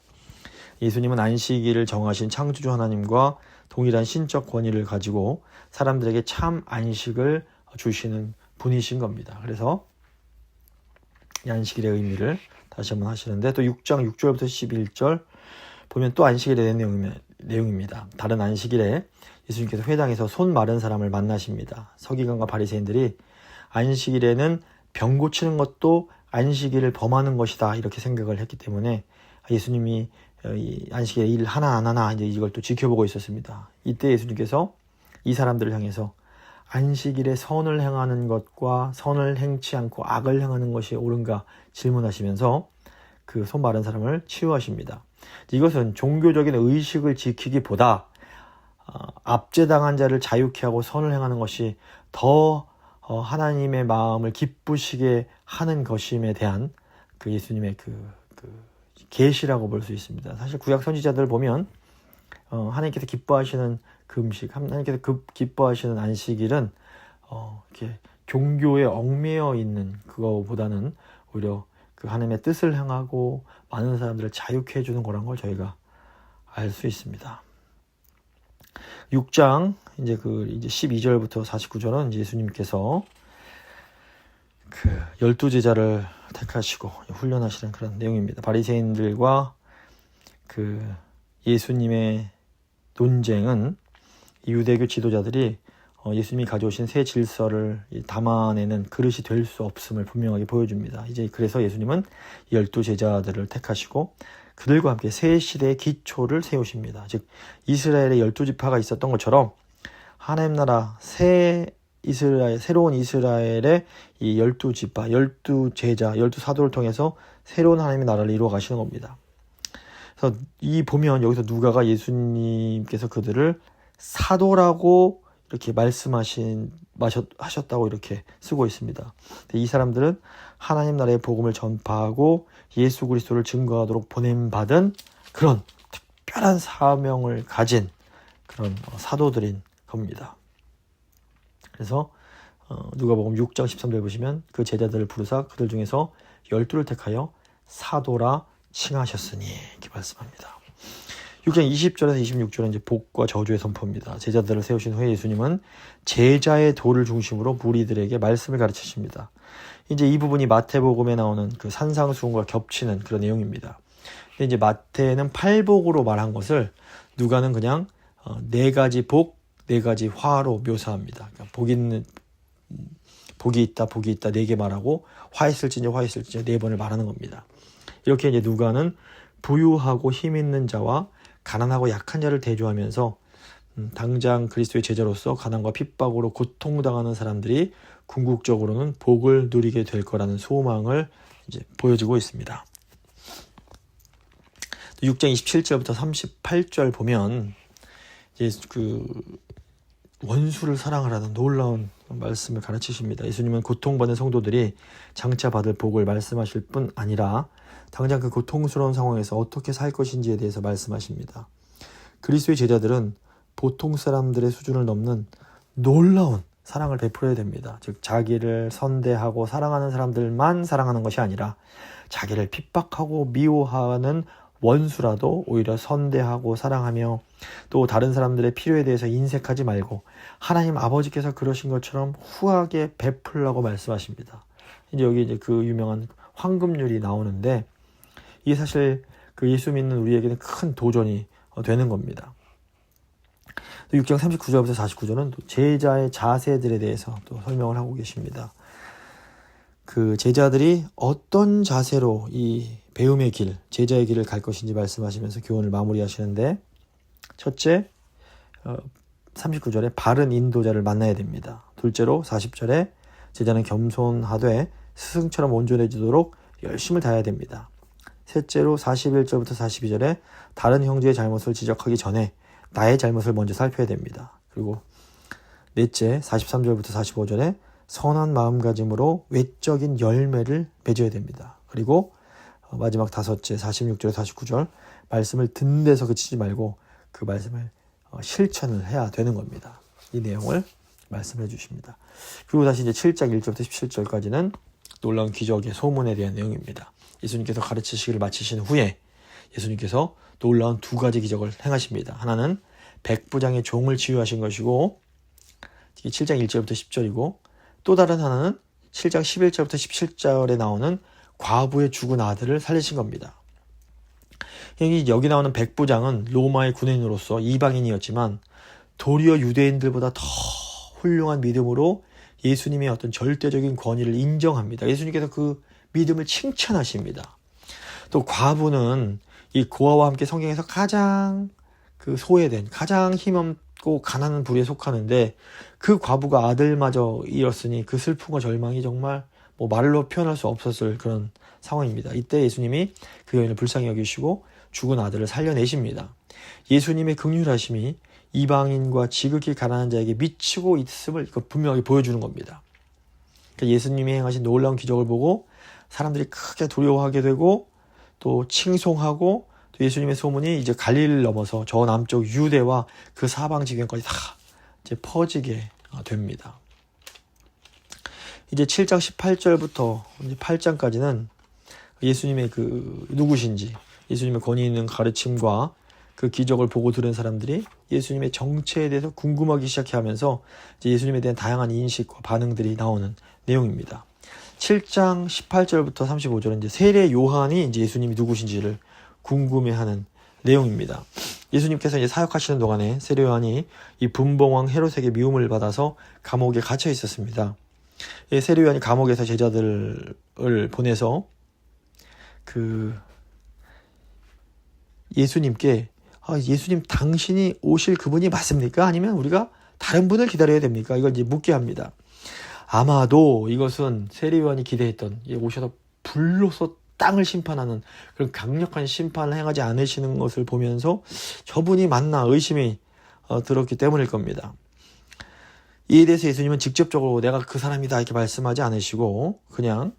예수님은 안식일을 정하신 창조주 하나님과 동일한 신적 권위를 가지고 사람들에게 참 안식을 주시는 분이신 겁니다. 그래서 이 안식일의 의미를 다시 한번 하시는데 또 6장 6절부터 11절 보면 또 안식일에 대한 내용입니다. 다른 안식일에 예수님께서 회당에서 손 마른 사람을 만나십니다. 서기관과 바리새인들이 안식일에는 병 고치는 것도 안식일을 범하는 것이다 이렇게 생각을 했기 때문에 예수님이 이 안식일에 일 하나 안 하나 이제 이걸 또 지켜보고 있었습니다. 이때 예수님께서 이 사람들을 향해서 안식일에 선을 행하는 것과 선을 행치 않고 악을 행하는 것이 옳은가 질문하시면서 그 손 마른 사람을 치유하십니다. 이것은 종교적인 의식을 지키기보다 압제당한 자를 자유케 하고 선을 행하는 것이 더 하나님의 마음을 기쁘시게 하는 것임에 대한 그 예수님의 그 계시라고 볼 수 있습니다. 사실 구약 선지자들 보면 하나님께서 기뻐하시는 금식, 하나님께서 기뻐하시는 안식일은 이렇게 종교에 얽매여 있는 그거보다는 오히려 그 하나님의 뜻을 행하고 많은 사람들을 자유케 해주는 거란 걸 저희가 알 수 있습니다. 6장 이제 12절부터 49절은 예수님께서 그 12제자를 택하시고 훈련하시는 그런 내용입니다. 바리새인들과 그 예수님의 논쟁은 유대교 지도자들이 예수님이 가져오신 새 질서를 담아내는 그릇이 될 수 없음을 분명하게 보여줍니다. 이제 그래서 예수님은 12 제자들을 택하시고 그들과 함께 새 시대의 기초를 세우십니다. 즉 이스라엘의 12지파가 있었던 것처럼 하나님 나라 새로운 이스라엘의 이 12지파, 12제자, 12사도를 통해서 새로운 하나님의 나라를 이루어 가시는 겁니다. 그래서 보면 여기서 누가가 예수님께서 그들을 사도라고 이렇게 하셨다고 이렇게 쓰고 있습니다. 이 사람들은 하나님 나라의 복음을 전파하고 예수 그리스도를 증거하도록 보냄받은 그런 특별한 사명을 가진 그런 사도들인 겁니다. 그래서 누가복음 6장 13절 보시면 그 제자들을 부르사 그들 중에서 12를 택하여 사도라 칭하셨으니 이렇게 말씀합니다. 6장 20절에서 26절은 이제 복과 저주의 선포입니다. 제자들을 세우신 후에 예수님은 제자의 도를 중심으로 무리들에게 말씀을 가르치십니다. 이제 이 부분이 마태복음에 나오는 그 산상수훈과 겹치는 그런 내용입니다. 근데 이제 마태는 팔복으로 말한 것을 누가는 그냥 4가지 복, 4가지 화로 묘사합니다. 그러니까 복이 있다, 4개 말하고 화 있을지니 4번을 말하는 겁니다. 이렇게 이제 누가는 부유하고 힘 있는 자와 가난하고 약한 자를 대조하면서 당장 그리스도의 제자로서 가난과 핍박으로 고통당하는 사람들이 궁극적으로는 복을 누리게 될 거라는 소망을 이제 보여주고 있습니다. 6장 27절부터 38절 보면 이제 그 원수를 사랑하라는 놀라운 말씀을 가르치십니다. 예수님은 고통받는 성도들이 장차 받을 복을 말씀하실 뿐 아니라 당장 그 고통스러운 상황에서 어떻게 살 것인지에 대해서 말씀하십니다. 그리스도의 제자들은 보통 사람들의 수준을 넘는 놀라운 사랑을 베풀어야 됩니다. 즉 자기를 선대하고 사랑하는 사람들만 사랑하는 것이 아니라 자기를 핍박하고 미워하는 원수라도 오히려 선대하고 사랑하며 또 다른 사람들의 필요에 대해서 인색하지 말고 하나님 아버지께서 그러신 것처럼 후하게 베풀라고 말씀하십니다. 이제 여기 이제 그 유명한 황금률이 나오는데 이게 사실 그 예수 믿는 우리에게는 큰 도전이 되는 겁니다. 6장 39절부터 49절은 또 제자의 자세들에 대해서 또 설명을 하고 계십니다. 그 제자들이 어떤 자세로 이 배움의 길, 제자의 길을 갈 것인지 말씀하시면서 교훈을 마무리하시는데 첫째, 39절에 바른 인도자를 만나야 됩니다. 둘째로 40절에 제자는 겸손하되 스승처럼 온전해지도록 열심을 다해야 됩니다. 셋째로 41절부터 42절에 다른 형제의 잘못을 지적하기 전에 나의 잘못을 먼저 살펴야 됩니다. 그리고 넷째 43절부터 45절에 선한 마음가짐으로 외적인 열매를 맺어야 됩니다. 그리고 마지막 다섯째 46절 49절 말씀을 듣는 데서 그치지 말고 그 말씀을 실천을 해야 되는 겁니다. 이 내용을 말씀해 주십니다. 그리고 다시 이제 7장 1절부터 17절까지는 놀라운 기적의 소문에 대한 내용입니다. 예수님께서 가르치시기를 마치신 후에 예수님께서 놀라운 2가지 기적을 행하십니다. 하나는 백부장의 종을 치유하신 것이고 이게 7장 1절부터 10절이고 또 다른 하나는 7장 11절부터 17절에 나오는 과부의 죽은 아들을 살리신 겁니다. 여기 나오는 백부장은 로마의 군인으로서 이방인이었지만 도리어 유대인들보다 더 훌륭한 믿음으로 예수님의 어떤 절대적인 권위를 인정합니다. 예수님께서 그 믿음을 칭찬하십니다. 또 과부는 이 고아와 함께 성경에서 가장 그 소외된, 가장 힘없고 가난한 부류에 속하는데 그 과부가 아들마저 잃었으니 그 슬픔과 절망이 정말 말로 표현할 수 없었을 그런 상황입니다. 이때 예수님이 그 여인을 불쌍히 여기시고 죽은 아들을 살려내십니다. 예수님의 긍휼하심이 이방인과 지극히 가난한 자에게 미치고 있음을 분명하게 보여주는 겁니다. 그러니까 예수님이 행하신 놀라운 기적을 보고 사람들이 크게 두려워하게 되고 또 칭송하고 또 예수님의 소문이 이제 갈릴리를 넘어서 저 남쪽 유대와 그 사방 지경까지 다 이제 퍼지게 됩니다. 이제 7장 18절부터 8장까지는 예수님의 그 누구신지, 예수님의 권위 있는 가르침과 그 기적을 보고 들은 사람들이 예수님의 정체에 대해서 궁금하기 시작하면서 이제 예수님에 대한 다양한 인식과 반응들이 나오는 내용입니다. 7장 18절부터 35절은 이제 세례 요한이 이제 예수님이 누구신지를 궁금해하는 내용입니다. 예수님께서 이제 사역하시는 동안에 세례 요한이 이 분봉왕 헤롯에게 미움을 받아서 감옥에 갇혀 있었습니다. 이 세례 요한이 감옥에서 제자들을 보내서 예수님께 예수님 당신이 오실 그분이 맞습니까? 아니면 우리가 다른 분을 기다려야 됩니까? 이걸 이제 묻게 합니다. 아마도 이것은 세례 요한이 기대했던 오셔서 불로서 땅을 심판하는 그런 강력한 심판을 행하지 않으시는 것을 보면서 저분이 맞나 의심이 들었기 때문일 겁니다. 이에 대해서 예수님은 직접적으로 내가 그 사람이다 이렇게 말씀하지 않으시고 그냥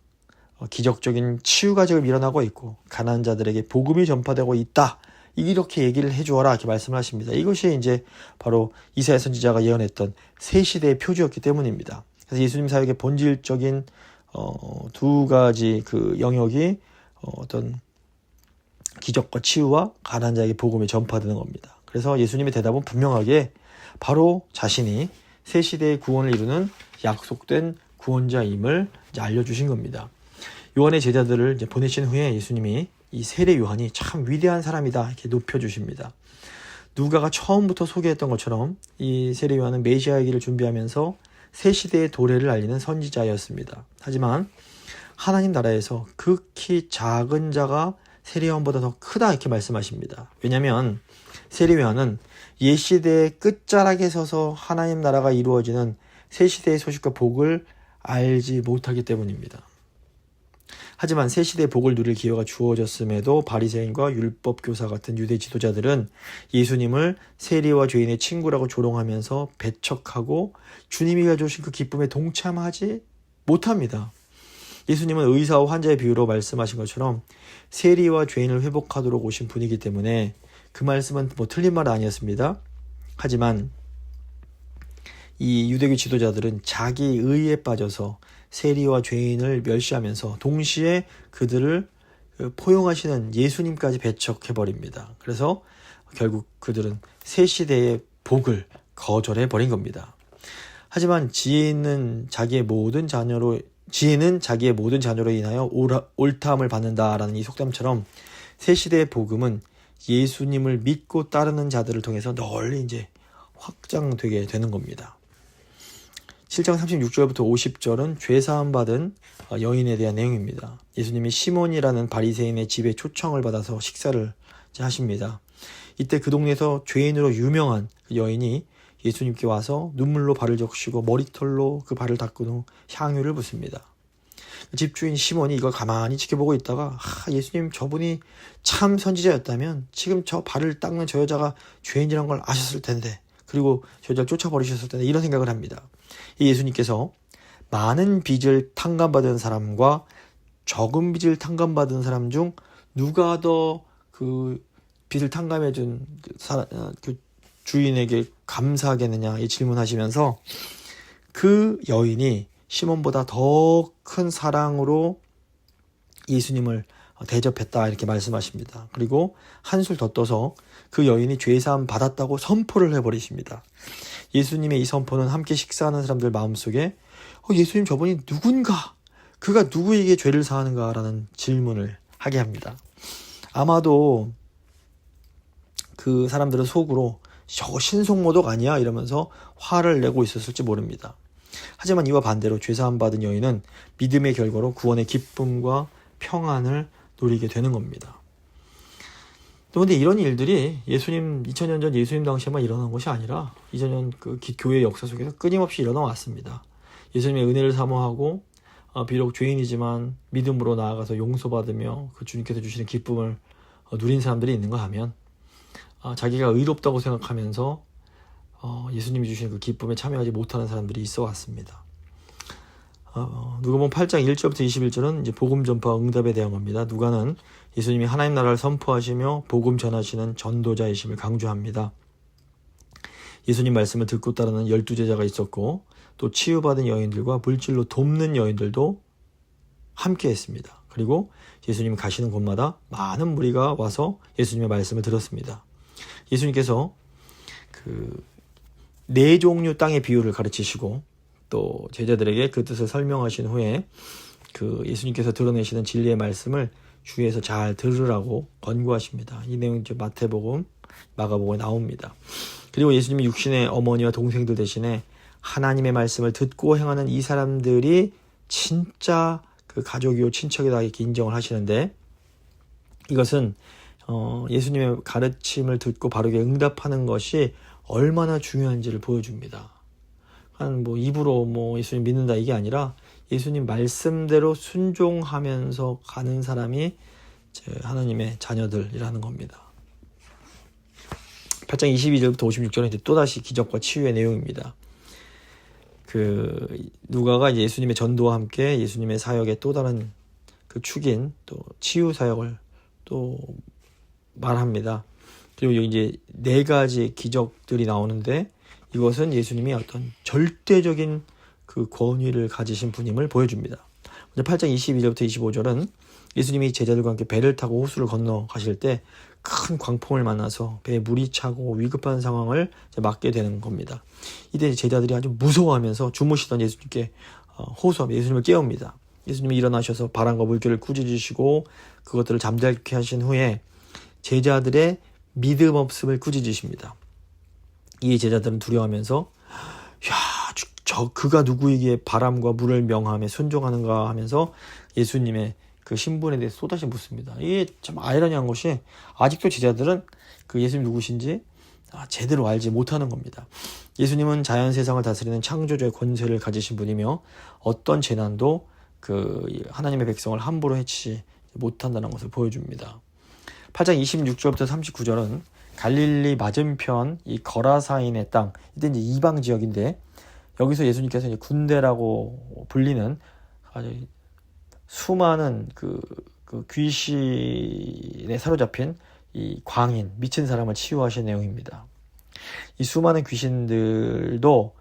기적적인 치유가 지금 일어나고 있고 가난한 자들에게 복음이 전파되고 있다 이렇게 얘기를 해주어라 이렇게 말씀을 하십니다. 이것이 이제 바로 이사야 선지자가 예언했던 새 시대의 표주였기 때문입니다. 그래서 예수님 사역의 본질적인 두 가지 그 영역이 어떤 기적과 치유와 가난한 자에게 복음이 전파되는 겁니다. 그래서 예수님의 대답은 분명하게 바로 자신이 새 시대의 구원을 이루는 약속된 구원자임을 이제 알려주신 겁니다. 요한의 제자들을 이제 보내신 후에 예수님이 이 세례 요한이 참 위대한 사람이다 이렇게 높여주십니다. 누가가 처음부터 소개했던 것처럼 이 세례 요한은 메시아의 길을 준비하면서 새 시대의 도래를 알리는 선지자였습니다. 하지만 하나님 나라에서 극히 작은 자가 세례 요한보다 더 크다 이렇게 말씀하십니다. 왜냐하면 세례 요한은 옛 시대의 끝자락에 서서 하나님 나라가 이루어지는 새 시대의 소식과 복을 알지 못하기 때문입니다. 하지만 새 시대의 복을 누릴 기회가 주어졌음에도 바리새인과 율법 교사 같은 유대 지도자들은 예수님을 세리와 죄인의 친구라고 조롱하면서 배척하고 주님이 가져오신 그 기쁨에 동참하지 못합니다. 예수님은 의사와 환자의 비유로 말씀하신 것처럼 세리와 죄인을 회복하도록 오신 분이기 때문에 그 말씀은 틀린 말은 아니었습니다. 하지만 이 유대교 지도자들은 자기 의에 빠져서 세리와 죄인을 멸시하면서 동시에 그들을 포용하시는 예수님까지 배척해버립니다. 그래서 결국 그들은 새 시대의 복을 거절해버린 겁니다. 하지만 지혜는 자기의 모든 자녀로 인하여 옳다함을 받는다라는 이 속담처럼 새 시대의 복음은 예수님을 믿고 따르는 자들을 통해서 널리 이제 확장되게 되는 겁니다. 7장 36절부터 50절은 죄사함 받은 여인에 대한 내용입니다. 예수님이 시몬이라는 바리새인의 집에 초청을 받아서 식사를 하십니다. 이때 그 동네에서 죄인으로 유명한 여인이 예수님께 와서 눈물로 발을 적시고 머리털로 그 발을 닦은 후 향유를 붓습니다. 집주인 시몬이 이걸 가만히 지켜보고 있다가 예수님 저분이 참 선지자였다면 지금 저 발을 닦는 저 여자가 죄인이란 걸 아셨을 텐데 그리고 저 여자를 쫓아버리셨을 텐데 이런 생각을 합니다. 예수님께서 많은 빚을 탕감받은 사람과 적은 빚을 탕감받은 사람 중 누가 더 그 빚을 탕감해준 그 주인에게 감사하겠느냐 이 질문하시면서 그 여인이 시몬보다 더 큰 사랑으로 예수님을 대접했다 이렇게 말씀하십니다. 그리고 한술 더 떠서 그 여인이 죄사함 받았다고 선포를 해버리십니다. 예수님의 이 선포는 함께 식사하는 사람들 마음속에 예수님 저분이 누군가? 그가 누구에게 죄를 사하는가? 라는 질문을 하게 합니다. 아마도 그 사람들은 속으로 저거 신송모독 아니야? 이러면서 화를 내고 있었을지 모릅니다. 하지만 이와 반대로 죄사함 받은 여인은 믿음의 결과로 구원의 기쁨과 평안을 누리게 되는 겁니다. 그런데 이런 일들이 2000년 전 예수님 당시에만 일어난 것이 아니라 2000년 그 교회 역사 속에서 끊임없이 일어나 왔습니다. 예수님의 은혜를 사모하고 비록 죄인이지만 믿음으로 나아가서 용서받으며 그 주님께서 주시는 기쁨을 누린 사람들이 있는가 하면 자기가 의롭다고 생각하면서 예수님이 주시는 그 기쁨에 참여하지 못하는 사람들이 있어 왔습니다. 누가복음 8장 1절부터 21절은 이제 복음 전파 응답에 대한 겁니다. 누가는 예수님이 하나님 나라를 선포하시며 복음 전하시는 전도자이심을 강조합니다. 예수님 말씀을 듣고 따르는 12제자가 있었고 또 치유받은 여인들과 물질로 돕는 여인들도 함께 했습니다. 그리고 예수님 가시는 곳마다 많은 무리가 와서 예수님의 말씀을 들었습니다. 예수님께서 그 4종류 땅의 비유를 가르치시고 또 제자들에게 그 뜻을 설명하신 후에 그 예수님께서 드러내시는 진리의 말씀을 주위에서 잘 들으라고 권고하십니다. 이 내용은 이제 마태복음, 마가복음에 나옵니다. 그리고 예수님이 육신의 어머니와 동생들 대신에 하나님의 말씀을 듣고 행하는 이 사람들이 진짜 그 가족이요 친척이다 이렇게 인정을 하시는데, 이것은 예수님의 가르침을 듣고 바르게 응답하는 것이 얼마나 중요한지를 보여줍니다. 한 입으로 예수님 믿는다 이게 아니라 예수님 말씀대로 순종하면서 가는 사람이 하나님의 자녀들이라는 겁니다. 8장 22절부터 56절은 이제 또다시 기적과 치유의 내용입니다. 누가가 이제 예수님의 전도와 함께 예수님의 사역의 또 다른 그 축인 또 치유 사역을 또 말합니다. 그리고 여기 이제 4가지 기적들이 나오는데, 이것은 예수님이 어떤 절대적인 그 권위를 가지신 분임을 보여줍니다. 먼저 8장 22절부터 25절은 예수님이 제자들과 함께 배를 타고 호수를 건너 가실 때 큰 광풍을 만나서 배에 물이 차고 위급한 상황을 맞게 되는 겁니다. 이때 제자들이 아주 무서워하면서 주무시던 예수님께 호소하며 예수님을 깨웁니다. 예수님이 일어나셔서 바람과 물결을 꾸짖으시고 그것들을 잠잠케 하신 후에 제자들의 믿음 없음을 꾸짖으십니다. 이 제자들은 두려워하면서 그가 누구이기에 바람과 물을 명하며 순종하는가 하면서 예수님의 그 신분에 대해서 또다시 묻습니다. 이게 참 아이러니한 것이 아직도 제자들은 그 예수님 누구신지 제대로 알지 못하는 겁니다. 예수님은 자연 세상을 다스리는 창조주의 권세를 가지신 분이며 어떤 재난도 그 하나님의 백성을 함부로 해치지 못한다는 것을 보여줍니다. 8장 26절부터 39절은 갈릴리 맞은편 이 거라사인의 땅, 이때 이제 이방 지역인데, 여기서 예수님께서 이제 군대라고 불리는 아주 수많은 그 귀신에 사로잡힌 이 광인, 미친 사람을 치유하신 내용입니다. 이 수많은 귀신들도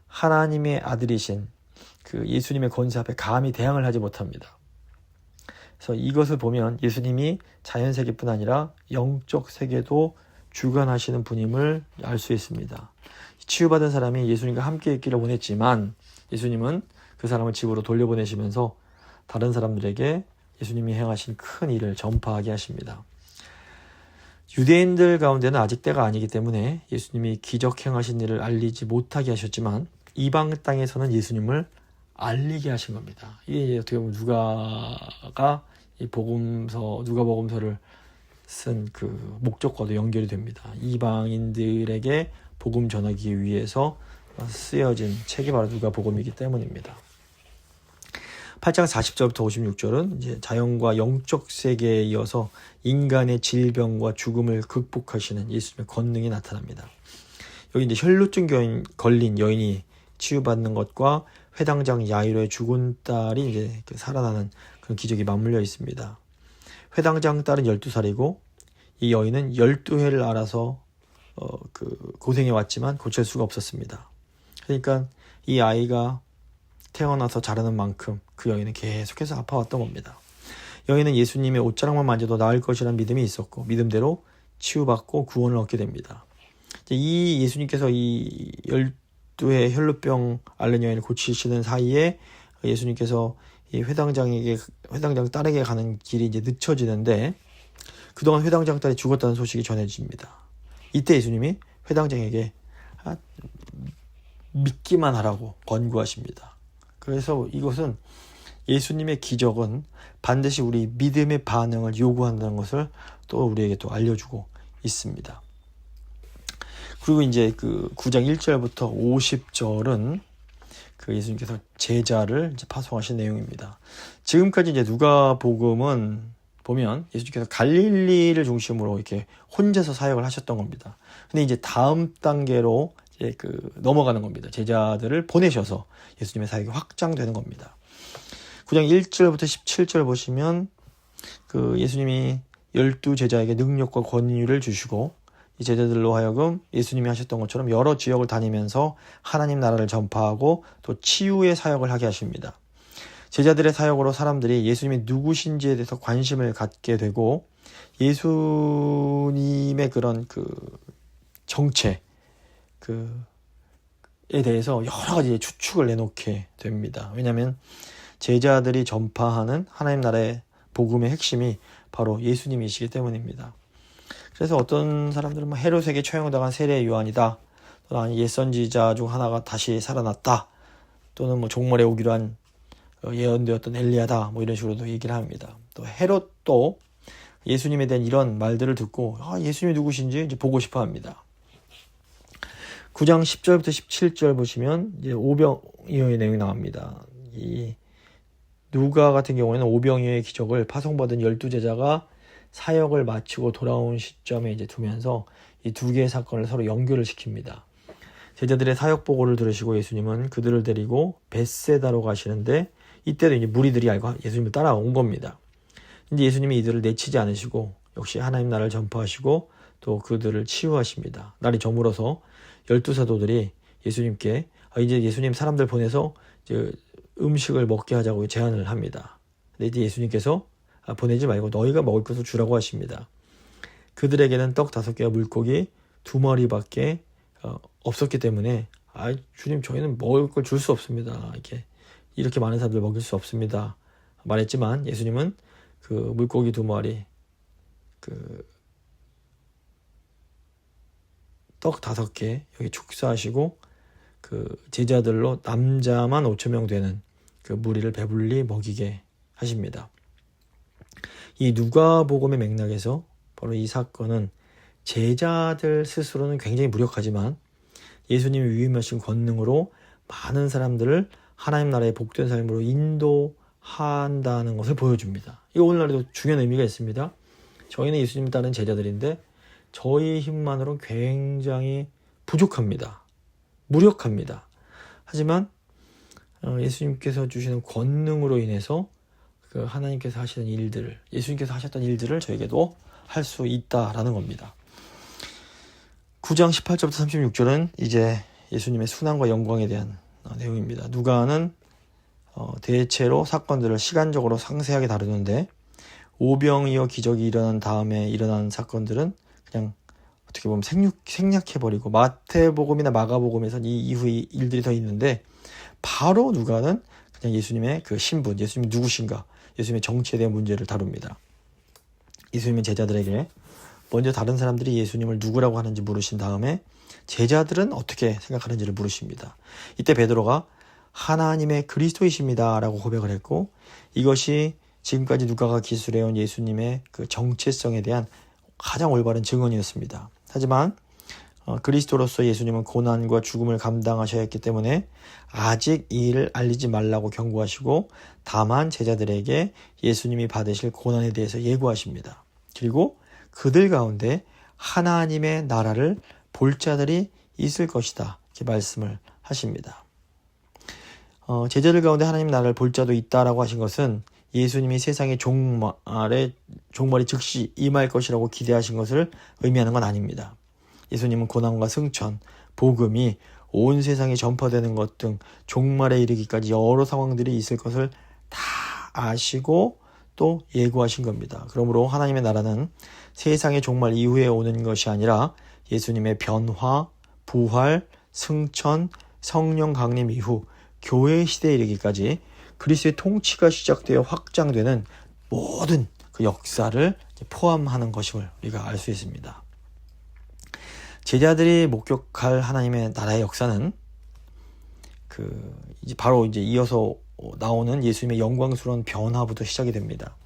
하나님의 아들이신 그 예수님의 권세 앞에 감히 대항을 하지 못합니다. 그래서 이것을 보면 예수님이 자연 세계뿐 아니라 영적 세계도 주관하시는 분임을 알 수 있습니다. 치유받은 사람이 예수님과 함께 있기를 원했지만 예수님은 그 사람을 집으로 돌려보내시면서 다른 사람들에게 예수님이 행하신 큰 일을 전파하게 하십니다. 유대인들 가운데는 아직 때가 아니기 때문에 예수님이 기적 행하신 일을 알리지 못하게 하셨지만 이방 땅에서는 예수님을 알리게 하신 겁니다. 이게 어떻게 보면 누가가 이 누가복음서를 쓴 그 목적과도 연결이 됩니다. 이방인들에게 복음 전하기 위해서 쓰여진 책이 바로 누가복음이기 때문입니다. 8장 40절부터 56절은 이제 자연과 영적 세계에 이어서 인간의 질병과 죽음을 극복하시는 예수님의 권능이 나타납니다. 여기 이제 혈루증 걸린 여인이 치유받는 것과 회당장 야이로의 죽은 딸이 이제 살아나는 그런 기적이 맞물려 있습니다. 회당장 딸은 12살이고 이 여인은 12회를 알아서 고생해 왔지만 고칠 수가 없었습니다. 그러니까 이 아이가 태어나서 자라는 만큼 그 여인은 계속해서 아파왔던 겁니다. 여인은 예수님의 옷자락만 만져도 나을 것이라는 믿음이 있었고 믿음대로 치유받고 구원을 얻게 됩니다. 이 예수님께서 이 12회 혈루병 앓는 여인을 고치시는 사이에 예수님께서 이 회당장 딸에게 가는 길이 이제 늦춰지는데, 그동안 회당장 딸이 죽었다는 소식이 전해집니다. 이때 예수님이 회당장에게 믿기만 하라고 권고하십니다. 그래서 이것은 예수님의 기적은 반드시 우리 믿음의 반응을 요구한다는 것을 또 우리에게 또 알려주고 있습니다. 그리고 이제 그 9장 1절부터 50절은 그 예수님께서 제자를 이제 파송하신 내용입니다. 지금까지 이제 누가복음은 보면 예수님께서 갈릴리를 중심으로 이렇게 혼자서 사역을 하셨던 겁니다. 근데 이제 다음 단계로 이제 넘어가는 겁니다. 제자들을 보내셔서 예수님의 사역이 확장되는 겁니다. 9장 1절부터 17절 보시면 그 예수님이 12제자에게 능력과 권위를 주시고 이 제자들로 하여금 예수님이 하셨던 것처럼 여러 지역을 다니면서 하나님 나라를 전파하고 또 치유의 사역을 하게 하십니다. 제자들의 사역으로 사람들이 예수님이 누구신지에 대해서 관심을 갖게 되고 예수님의 그런 정체에 대해서 여러 가지 추측을 내놓게 됩니다. 왜냐하면 제자들이 전파하는 하나님 나라의 복음의 핵심이 바로 예수님이시기 때문입니다. 그래서 어떤 사람들은 헤롯에게 처형당한 세례 요한이다, 또는 옛 선지자 중 하나가 다시 살아났다, 또는 종말에 오기로 한 예언되었던 엘리야다, 이런 식으로도 얘기를 합니다. 또 헤롯도 예수님에 대한 이런 말들을 듣고 예수님이 누구신지 이제 보고 싶어 합니다. 9장 10절부터 17절 보시면 이제 오병이어의 내용이 나옵니다. 이 누가 같은 경우에는 오병이어의 기적을 파송받은 12제자가 사역을 마치고 돌아온 시점에 이제 두면서 이 두 개의 사건을 서로 연결을 시킵니다. 제자들의 사역 보고를 들으시고 예수님은 그들을 데리고 벳세다로 가시는데, 이때도 이제 무리들이 알고 예수님을 따라온 겁니다. 이제 예수님이 이들을 내치지 않으시고 역시 하나님 나라를 전파하시고 또 그들을 치유하십니다. 날이 저물어서 12사도들이 예수님께 이제 예수님 사람들 보내서 이제 음식을 먹게 하자고 제안을 합니다. 근데 이제 예수님께서 보내지 말고 너희가 먹을 것을 주라고 하십니다. 그들에게는 떡 5개와 물고기 2마리밖에 없었기 때문에 주님, 저희는 먹을 걸 줄 수 없습니다. 이렇게 많은 사람들 먹일 수 없습니다 말했지만, 예수님은 그 물고기 2마리, 떡 5개 여기 축사하시고 그 제자들로 남자만 5,000명 되는 그 무리를 배불리 먹이게 하십니다. 이 누가복음의 맥락에서 바로 이 사건은 제자들 스스로는 굉장히 무력하지만 예수님이 위임하신 권능으로 많은 사람들을 하나님 나라의 복된 삶으로 인도한다는 것을 보여줍니다. 이거 오늘날에도 중요한 의미가 있습니다. 저희는 예수님 따른 제자들인데 저희 힘만으로는 굉장히 부족합니다. 무력합니다. 하지만 예수님께서 주시는 권능으로 인해서 그 하나님께서 하시는 일들을, 예수님께서 하셨던 일들을 저에게도 할 수 있다라는 겁니다. 9장 18절부터 36절은 이제 예수님의 순환과 영광에 대한 내용입니다. 누가는 대체로 사건들을 시간적으로 상세하게 다루는데, 오병이어 기적이 일어난 다음에 일어난 사건들은 그냥 어떻게 보면 생략해버리고, 마태복음이나 마가복음에서는 이 이후의 일들이 더 있는데, 바로 누가는 그냥 예수님의 그 신분, 예수님이 누구신가, 예수님의 정치에 대한 문제를 다룹니다. 예수님의 제자들에게 먼저 다른 사람들이 예수님을 누구라고 하는지 물으신 다음에 제자들은 어떻게 생각하는지를 물으십니다. 이때 베드로가 하나님의 그리스도이십니다 라고 고백을 했고, 이것이 지금까지 누가가 기술해온 예수님의 그 정체성에 대한 가장 올바른 증언이었습니다. 하지만 그리스도로서 예수님은 고난과 죽음을 감당하셔야 했기 때문에 아직 이 일을 알리지 말라고 경고하시고, 다만 제자들에게 예수님이 받으실 고난에 대해서 예고하십니다. 그리고 그들 가운데 하나님의 나라를 볼 자들이 있을 것이다, 이렇게 말씀을 하십니다. 제자들 가운데 하나님 나라를 볼 자도 있다라고 하신 것은 예수님이 세상의 종말이 즉시 임할 것이라고 기대하신 것을 의미하는 건 아닙니다. 예수님은 고난과 승천, 복음이 온 세상에 전파되는 것 등 종말에 이르기까지 여러 상황들이 있을 것을 다 아시고 또 예고하신 겁니다. 그러므로 하나님의 나라는 세상의 종말 이후에 오는 것이 아니라 예수님의 변화, 부활, 승천, 성령 강림 이후 교회 시대에 이르기까지 그리스도의 통치가 시작되어 확장되는 모든 그 역사를 포함하는 것임을 우리가 알 수 있습니다. 제자들이 목격할 하나님의 나라의 역사는 바로 이어서 나오는 예수님의 영광스러운 변화부터 시작이 됩니다.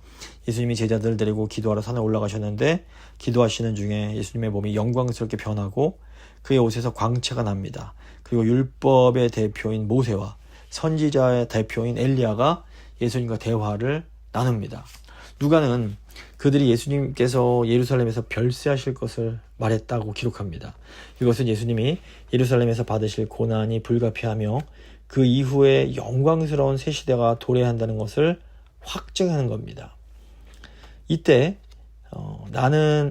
예수님이 제자들을 데리고 기도하러 산에 올라가셨는데, 기도하시는 중에 예수님의 몸이 영광스럽게 변하고 그의 옷에서 광채가 납니다. 그리고 율법의 대표인 모세와 선지자의 대표인 엘리야가 예수님과 대화를 나눕니다. 누가는 그들이 예수님께서 예루살렘에서 별세하실 것을 말했다고 기록합니다. 이것은 예수님이 예루살렘에서 받으실 고난이 불가피하며 그 이후에 영광스러운 새 시대가 도래한다는 것을 확증하는 겁니다. 이때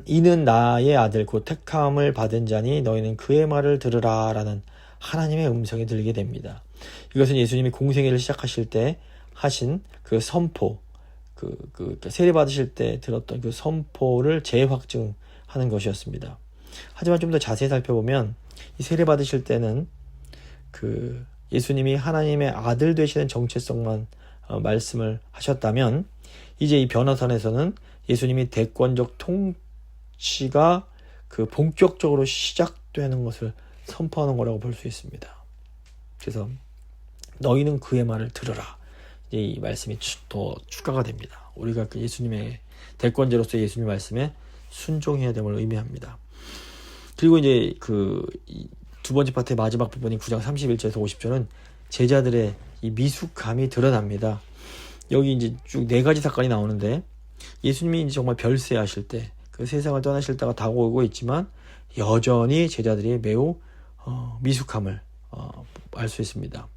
이는 나의 아들 곧 택함을 받은 자니 너희는 그의 말을 들으라 라는 하나님의 음성이 들리게 됩니다. 이것은 예수님이 공생애를 시작하실 때 하신 그 선포, 세례 받으실 때 들었던 그 선포를 재확증하는 것이었습니다. 하지만 좀 더 자세히 살펴보면 이 세례 받으실 때는 예수님이 하나님의 아들 되시는 정체성만 말씀을 하셨다면, 이제 이 변화선에서는 예수님이 대권적 통치가 그 본격적으로 시작되는 것을 선포하는 거라고 볼 수 있습니다. 그래서 너희는 그의 말을 들으라. 이제 이 말씀이 더 추가가 됩니다. 우리가 그 예수님의 대권자로서 예수님 말씀에 순종해야 됨을 의미합니다. 그리고 이제 그 두 번째 파트의 마지막 부분인 9장 31절에서 50절은 제자들의 이 미숙함이 드러납니다. 여기 이제 쭉 4가지 사건이 나오는데 예수님이 이제 정말 별세하실 때 그 세상을 떠나실 때가 다가오고 있지만 여전히 제자들이 매우 미숙함을 알 수 있습니다.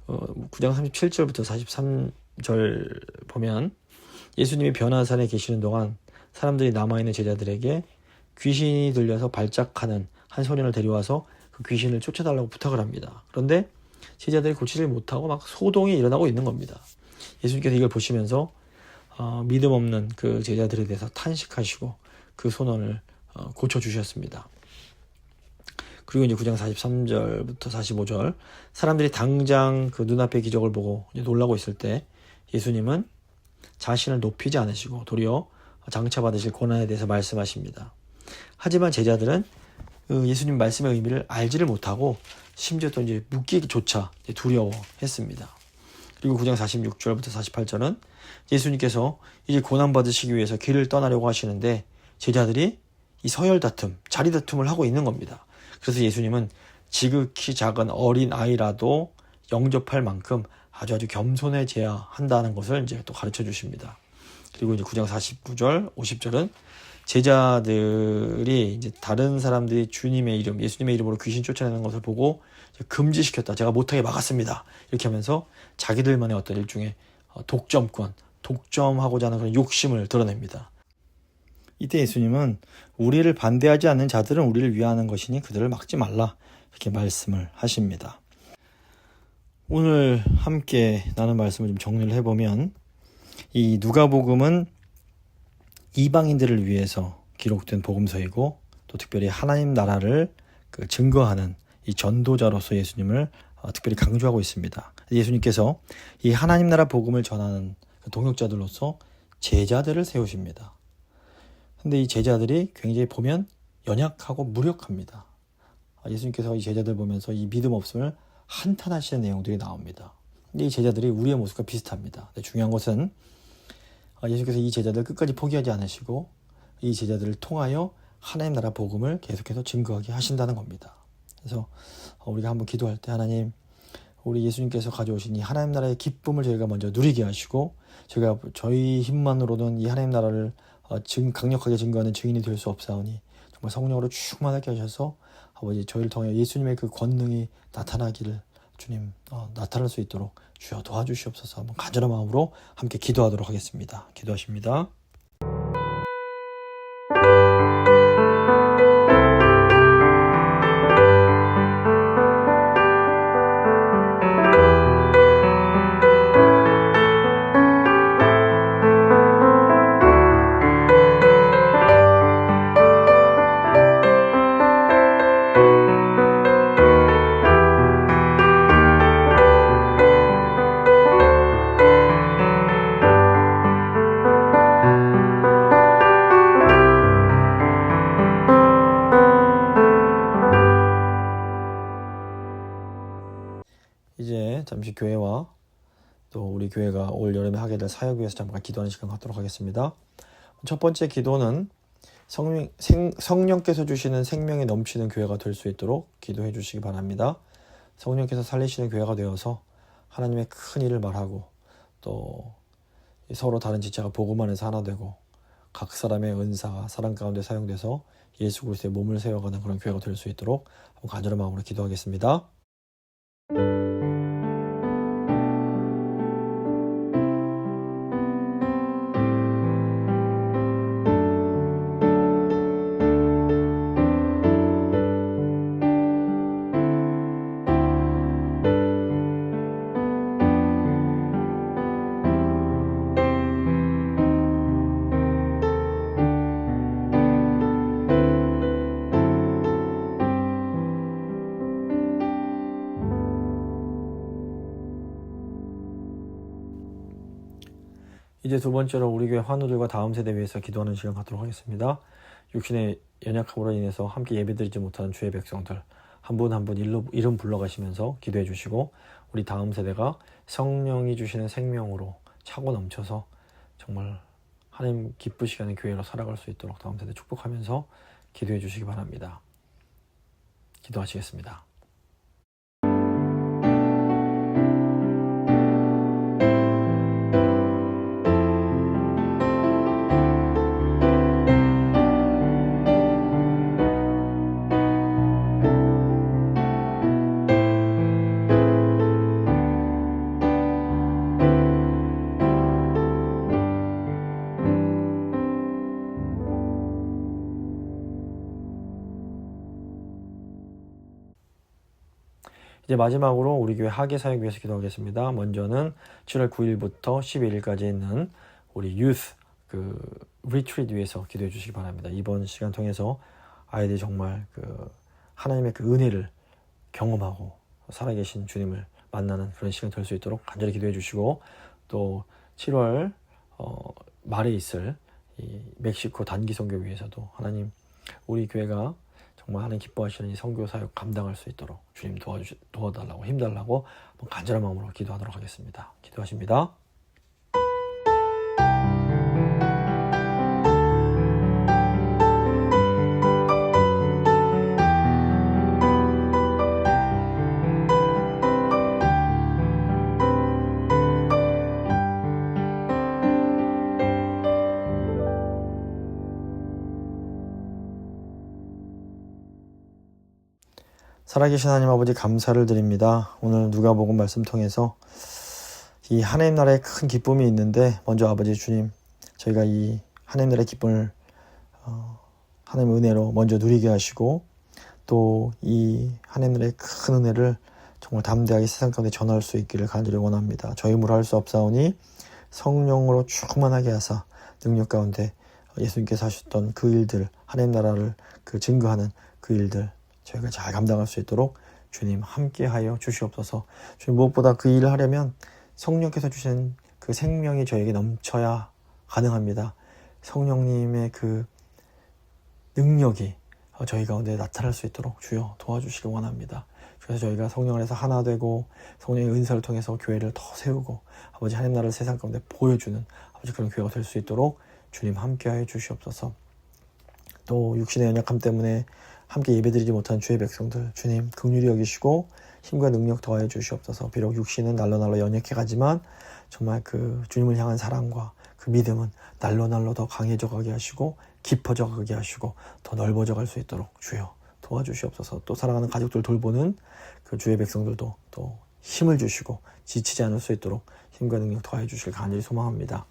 9장 37절부터 43절 보면 예수님이 변화산에 계시는 동안 사람들이 남아있는 제자들에게 귀신이 들려서 발작하는 한 소년을 데려와서 그 귀신을 쫓아달라고 부탁을 합니다. 그런데 제자들이 고치지 못하고 막 소동이 일어나고 있는 겁니다. 예수님께서 이걸 보시면서 믿음 없는 그 제자들에 대해서 탄식하시고 그 소년을 고쳐주셨습니다. 그리고 이제 9장 43절부터 45절 사람들이 당장 그 눈앞의 기적을 보고 놀라고 있을 때 예수님은 자신을 높이지 않으시고 도리어 장차 받으실 고난에 대해서 말씀하십니다. 하지만 제자들은 예수님 말씀의 의미를 알지를 못하고 심지어 또 이제 묻기조차 두려워했습니다. 그리고 9장 46절부터 48절은 예수님께서 이제 고난 받으시기 위해서 길을 떠나려고 하시는데 제자들이 이 서열 다툼, 자리 다툼을 하고 있는 겁니다. 그래서 예수님은 지극히 작은 어린 아이라도 영접할 만큼 아주 겸손해져야 한다는 것을 이제 또 가르쳐 주십니다. 그리고 이제 9장 49절, 50절은 제자들이 이제 다른 사람들이 주님의 이름, 예수님의 이름으로 귀신 쫓아내는 것을 보고 금지시켰다. 제가 못하게 막았습니다. 이렇게 하면서 자기들만의 어떤 일종의 독점권, 독점하고자 하는 그런 욕심을 드러냅니다. 이때 예수님은 우리를 반대하지 않는 자들은 우리를 위하는 것이니 그들을 막지 말라. 이렇게 말씀을 하십니다. 오늘 함께 나눈 말씀을 좀 정리를 해보면 이 누가복음은 이방인들을 위해서 기록된 복음서이고 또 특별히 하나님 나라를 증거하는 이 전도자로서 예수님을 특별히 강조하고 있습니다. 예수님께서 이 하나님 나라 복음을 전하는 동역자들로서 제자들을 세우십니다. 근데 이 제자들이 굉장히 보면 연약하고 무력합니다. 예수님께서 이 제자들 보면서 이 믿음 없음을 한탄하시는 내용들이 나옵니다. 근데 이 제자들이 우리의 모습과 비슷합니다. 중요한 것은 예수님께서 이 제자들을 끝까지 포기하지 않으시고 이 제자들을 통하여 하나님 나라 복음을 계속해서 증거하게 하신다는 겁니다. 그래서 우리가 한번 기도할 때 하나님, 우리 예수님께서 가져오신 이 하나님 나라의 기쁨을 저희가 먼저 누리게 하시고 저희가 저희 힘만으로는 이 하나님 나라를 강력하게 증거하는 증인이 될 수 없사오니 정말 성령으로 충만하게 하셔서 아버지 저희를 통해 예수님의 그 권능이 나타나기를 주님 나타날 수 있도록 주여 도와주시옵소서. 한번 간절한 마음으로 함께 기도하도록 하겠습니다. 기도하십니다. 이제 잠시 교회와 또 우리 교회가 올 여름에 하게 될 사역 위해서 잠깐 기도하는 시간 갖도록 하겠습니다. 첫 번째 기도는 성령께서 주시는 생명이 넘치는 교회가 될 수 있도록 기도해 주시기 바랍니다. 성령께서 살리시는 교회가 되어서 하나님의 큰 일을 말하고 또 서로 다른 지체가 복음 안에서 하나 되고 각 사람의 은사가 사랑 가운데 사용돼서 예수 그리스도의 몸을 세워가는 그런 교회가 될 수 있도록 간절한 마음으로 기도하겠습니다. 이제 두 번째로 우리 교회 환우들과 다음 세대 위해서 기도하는 시간 갖도록 하겠습니다. 육신의 연약함으로 인해서 함께 예배드리지 못하는 주의 백성들 한 분 한 분 이름 불러가시면서 기도해 주시고 우리 다음 세대가 성령이 주시는 생명으로 차고 넘쳐서 정말 하나님 기쁘시게 하는 교회로 살아갈 수 있도록 다음 세대 축복하면서 기도해 주시기 바랍니다. 기도하시겠습니다. 이제 마지막으로 우리 교회 학예 사역 위해서 기도하겠습니다. 먼저는 7월 9일부터 12일까지 있는 우리 유스 리트리트 위해서 기도해 주시기 바랍니다. 이번 시간 통해서 아이들이 정말 하나님의 은혜를 경험하고 살아계신 주님을 만나는 그런 시간 될 수 있도록 간절히 기도해 주시고, 또 7월 말에 있을 이 멕시코 단기 선교 위해서도 하나님 우리 교회가 정말 하나님 기뻐하시는 이 선교 사역 감당할 수 있도록 주님 도와달라고 힘달라고 간절한 마음으로 기도하도록 하겠습니다. 기도하십니다. 살아계신 하나님 아버지 감사를 드립니다. 오늘 누가복음 말씀 통해서 이 하나님 나라에 큰 기쁨이 있는데, 먼저 아버지 주님, 저희가 이 하나님 나라의 기쁨을 하나님의 은혜로 먼저 누리게 하시고, 또 이 하나님 나라의 큰 은혜를 정말 담대하게 세상 가운데 전할 수 있기를 간절히 원합니다. 저희 무로 할 수 없사오니 성령으로 충만하게 하사 능력 가운데 예수님께서 하셨던 그 일들, 하나님 나라를 증거하는 그 일들 저희가 잘 감당할 수 있도록 주님 함께하여 주시옵소서. 주님, 무엇보다 그 일을 하려면 성령께서 주신 그 생명이 저에게 넘쳐야 가능합니다. 성령님의 그 능력이 저희 가운데 나타날 수 있도록 주여 도와주시길 원합니다. 그래서 저희가 성령 안에서 하나 되고 성령의 은사를 통해서 교회를 더 세우고 아버지 하나님 나라를 세상 가운데 보여주는 아버지 그런 교회가 될 수 있도록 주님 함께하여 주시옵소서. 또 육신의 연약함 때문에 함께 예배드리지 못한 주의 백성들 주님 긍휼히 여기시고 힘과 능력 더하여 주시옵소서. 비록 육신은 날로 연약해 가지만 정말 그 주님을 향한 사랑과 그 믿음은 날로 더 강해져 가게 하시고 깊어져 가게 하시고 더 넓어져 갈 수 있도록 주여 도와주시옵소서. 또 사랑하는 가족들 돌보는 그 주의 백성들도 또 힘을 주시고 지치지 않을 수 있도록 힘과 능력 더하여 주시길 간절히 소망합니다.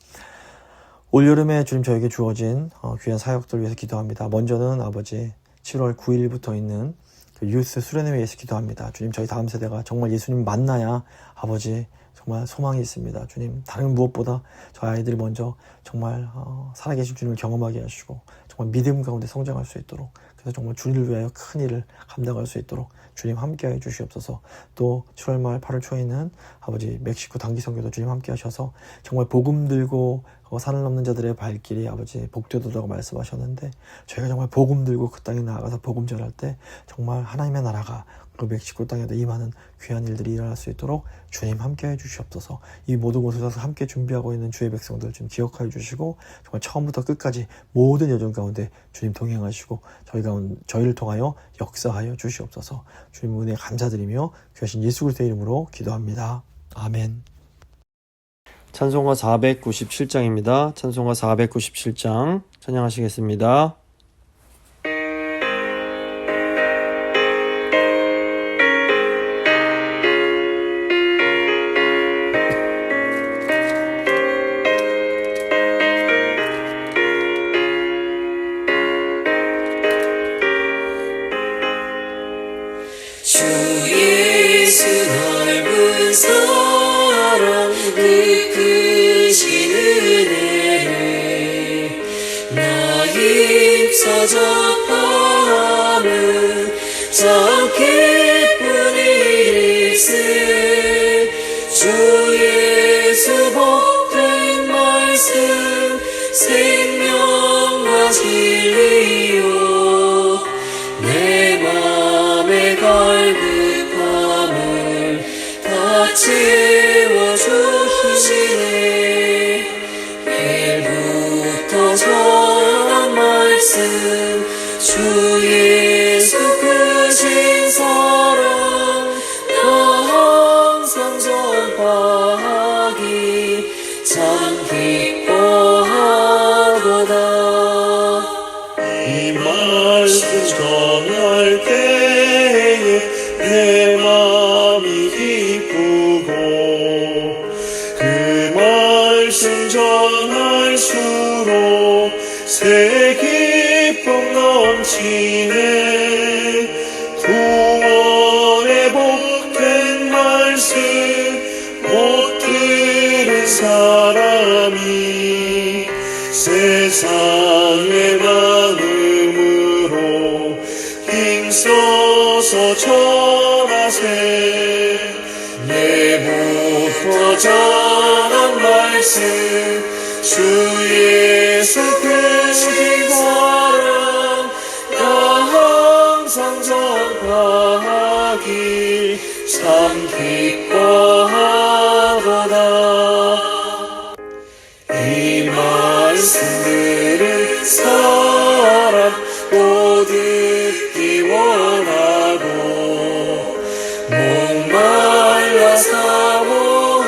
올여름에 주님 저에게 주어진 귀한 사역들 위해서 기도합니다. 먼저는 아버지 7월 9일부터 있는 그 유스 수련회 위해서 기도합니다. 주님, 저희 다음 세대가 정말 예수님 만나야 아버지 정말 소망이 있습니다. 주님, 다른 무엇보다 저희 아이들이 먼저 정말 살아계신 주님을 경험하게 하시고 정말 믿음 가운데 성장할 수 있도록, 그래서 정말 주님을 위하여 큰 일을 감당할 수 있도록 주님 함께하여 주시옵소서. 또 7월 말 8월 초에 있는 아버지 멕시코 단기 선교도 주님 함께 하셔서 정말 복음 들고 산을 넘는 자들의 발길이 아버지 복되도록 말씀하셨는데, 저희가 정말 복음 들고 그 땅에 나아가서 복음 전할 때 정말 하나님의 나라가 그 멕시코 땅에도 임하는 귀한 일들이 일어날 수 있도록 주님 함께해 주시옵소서. 이 모든 곳에서 함께 준비하고 있는 주의 백성들 좀 기억하여 주시고 정말 처음부터 끝까지 모든 여정 가운데 주님 동행하시고 저희를 통하여 역사하여 주시옵소서. 주님 은혜 감사드리며 귀하신 예수 그리스도의 이름으로 기도합니다. 아멘. 찬송가 497장입니다. 찬송가 497장 찬양하시겠습니다. 주 예수 넓은 사랑 그 크신 은혜를 나 힘써 접하는 참 기쁜 일일세. 주 예수 복된 말씀 생명과 진리요 내 맘의 갈급함을 다 채워주시네 예부터 전한 말씀 주 예수 크신 사랑 나 항상 전파하기 참 기뻐하도다 이 말씀 전할 때에 내 맘이 기쁘고 그 말씀 전할수록 새 기쁨 넘치네 구원의 복된 말씀 못 들은 사람이 세상의 많음으로 힘써서 전하세 예부터 전한 말씀 주 예수 크신 사랑 나 항상 전파하기 참 기뻐하도다 이 말씀 들은 사람 또 듣기 원하고 목말라 사모하니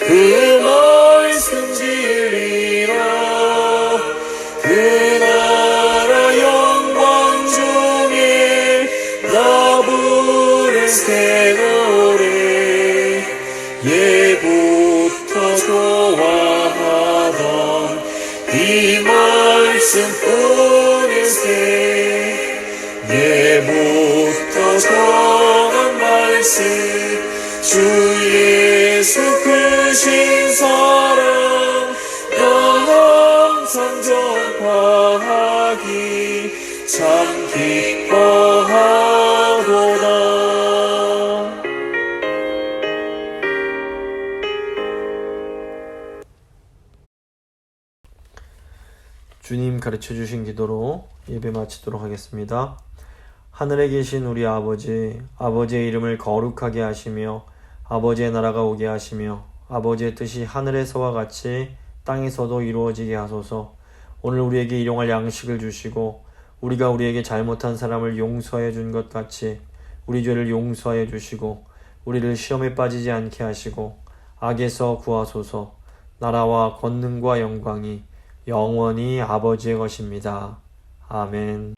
그 말씀 진리라 그 나라 영광 중에 나 부른 새 노래 예부터 좋아하던 이 말씀뿐일세 예부터 전한 말씀 주 예수 크신 사랑 나 항상 전파하기 참 기뻐하도다 주님 가르쳐 주신 기도로 예배 마치도록 하겠습니다. 하늘에 계신 우리 아버지, 아버지의 이름을 거룩하게 하시며 아버지의 나라가 오게 하시며 아버지의 뜻이 하늘에서와 같이 땅에서도 이루어지게 하소서. 오늘 우리에게 일용할 양식을 주시고 우리가 우리에게 잘못한 사람을 용서해 준 것 같이 우리 죄를 용서해 주시고 우리를 시험에 빠지지 않게 하시고 악에서 구하소서. 나라와 권능과 영광이 영원히 아버지의 것입니다. 아멘.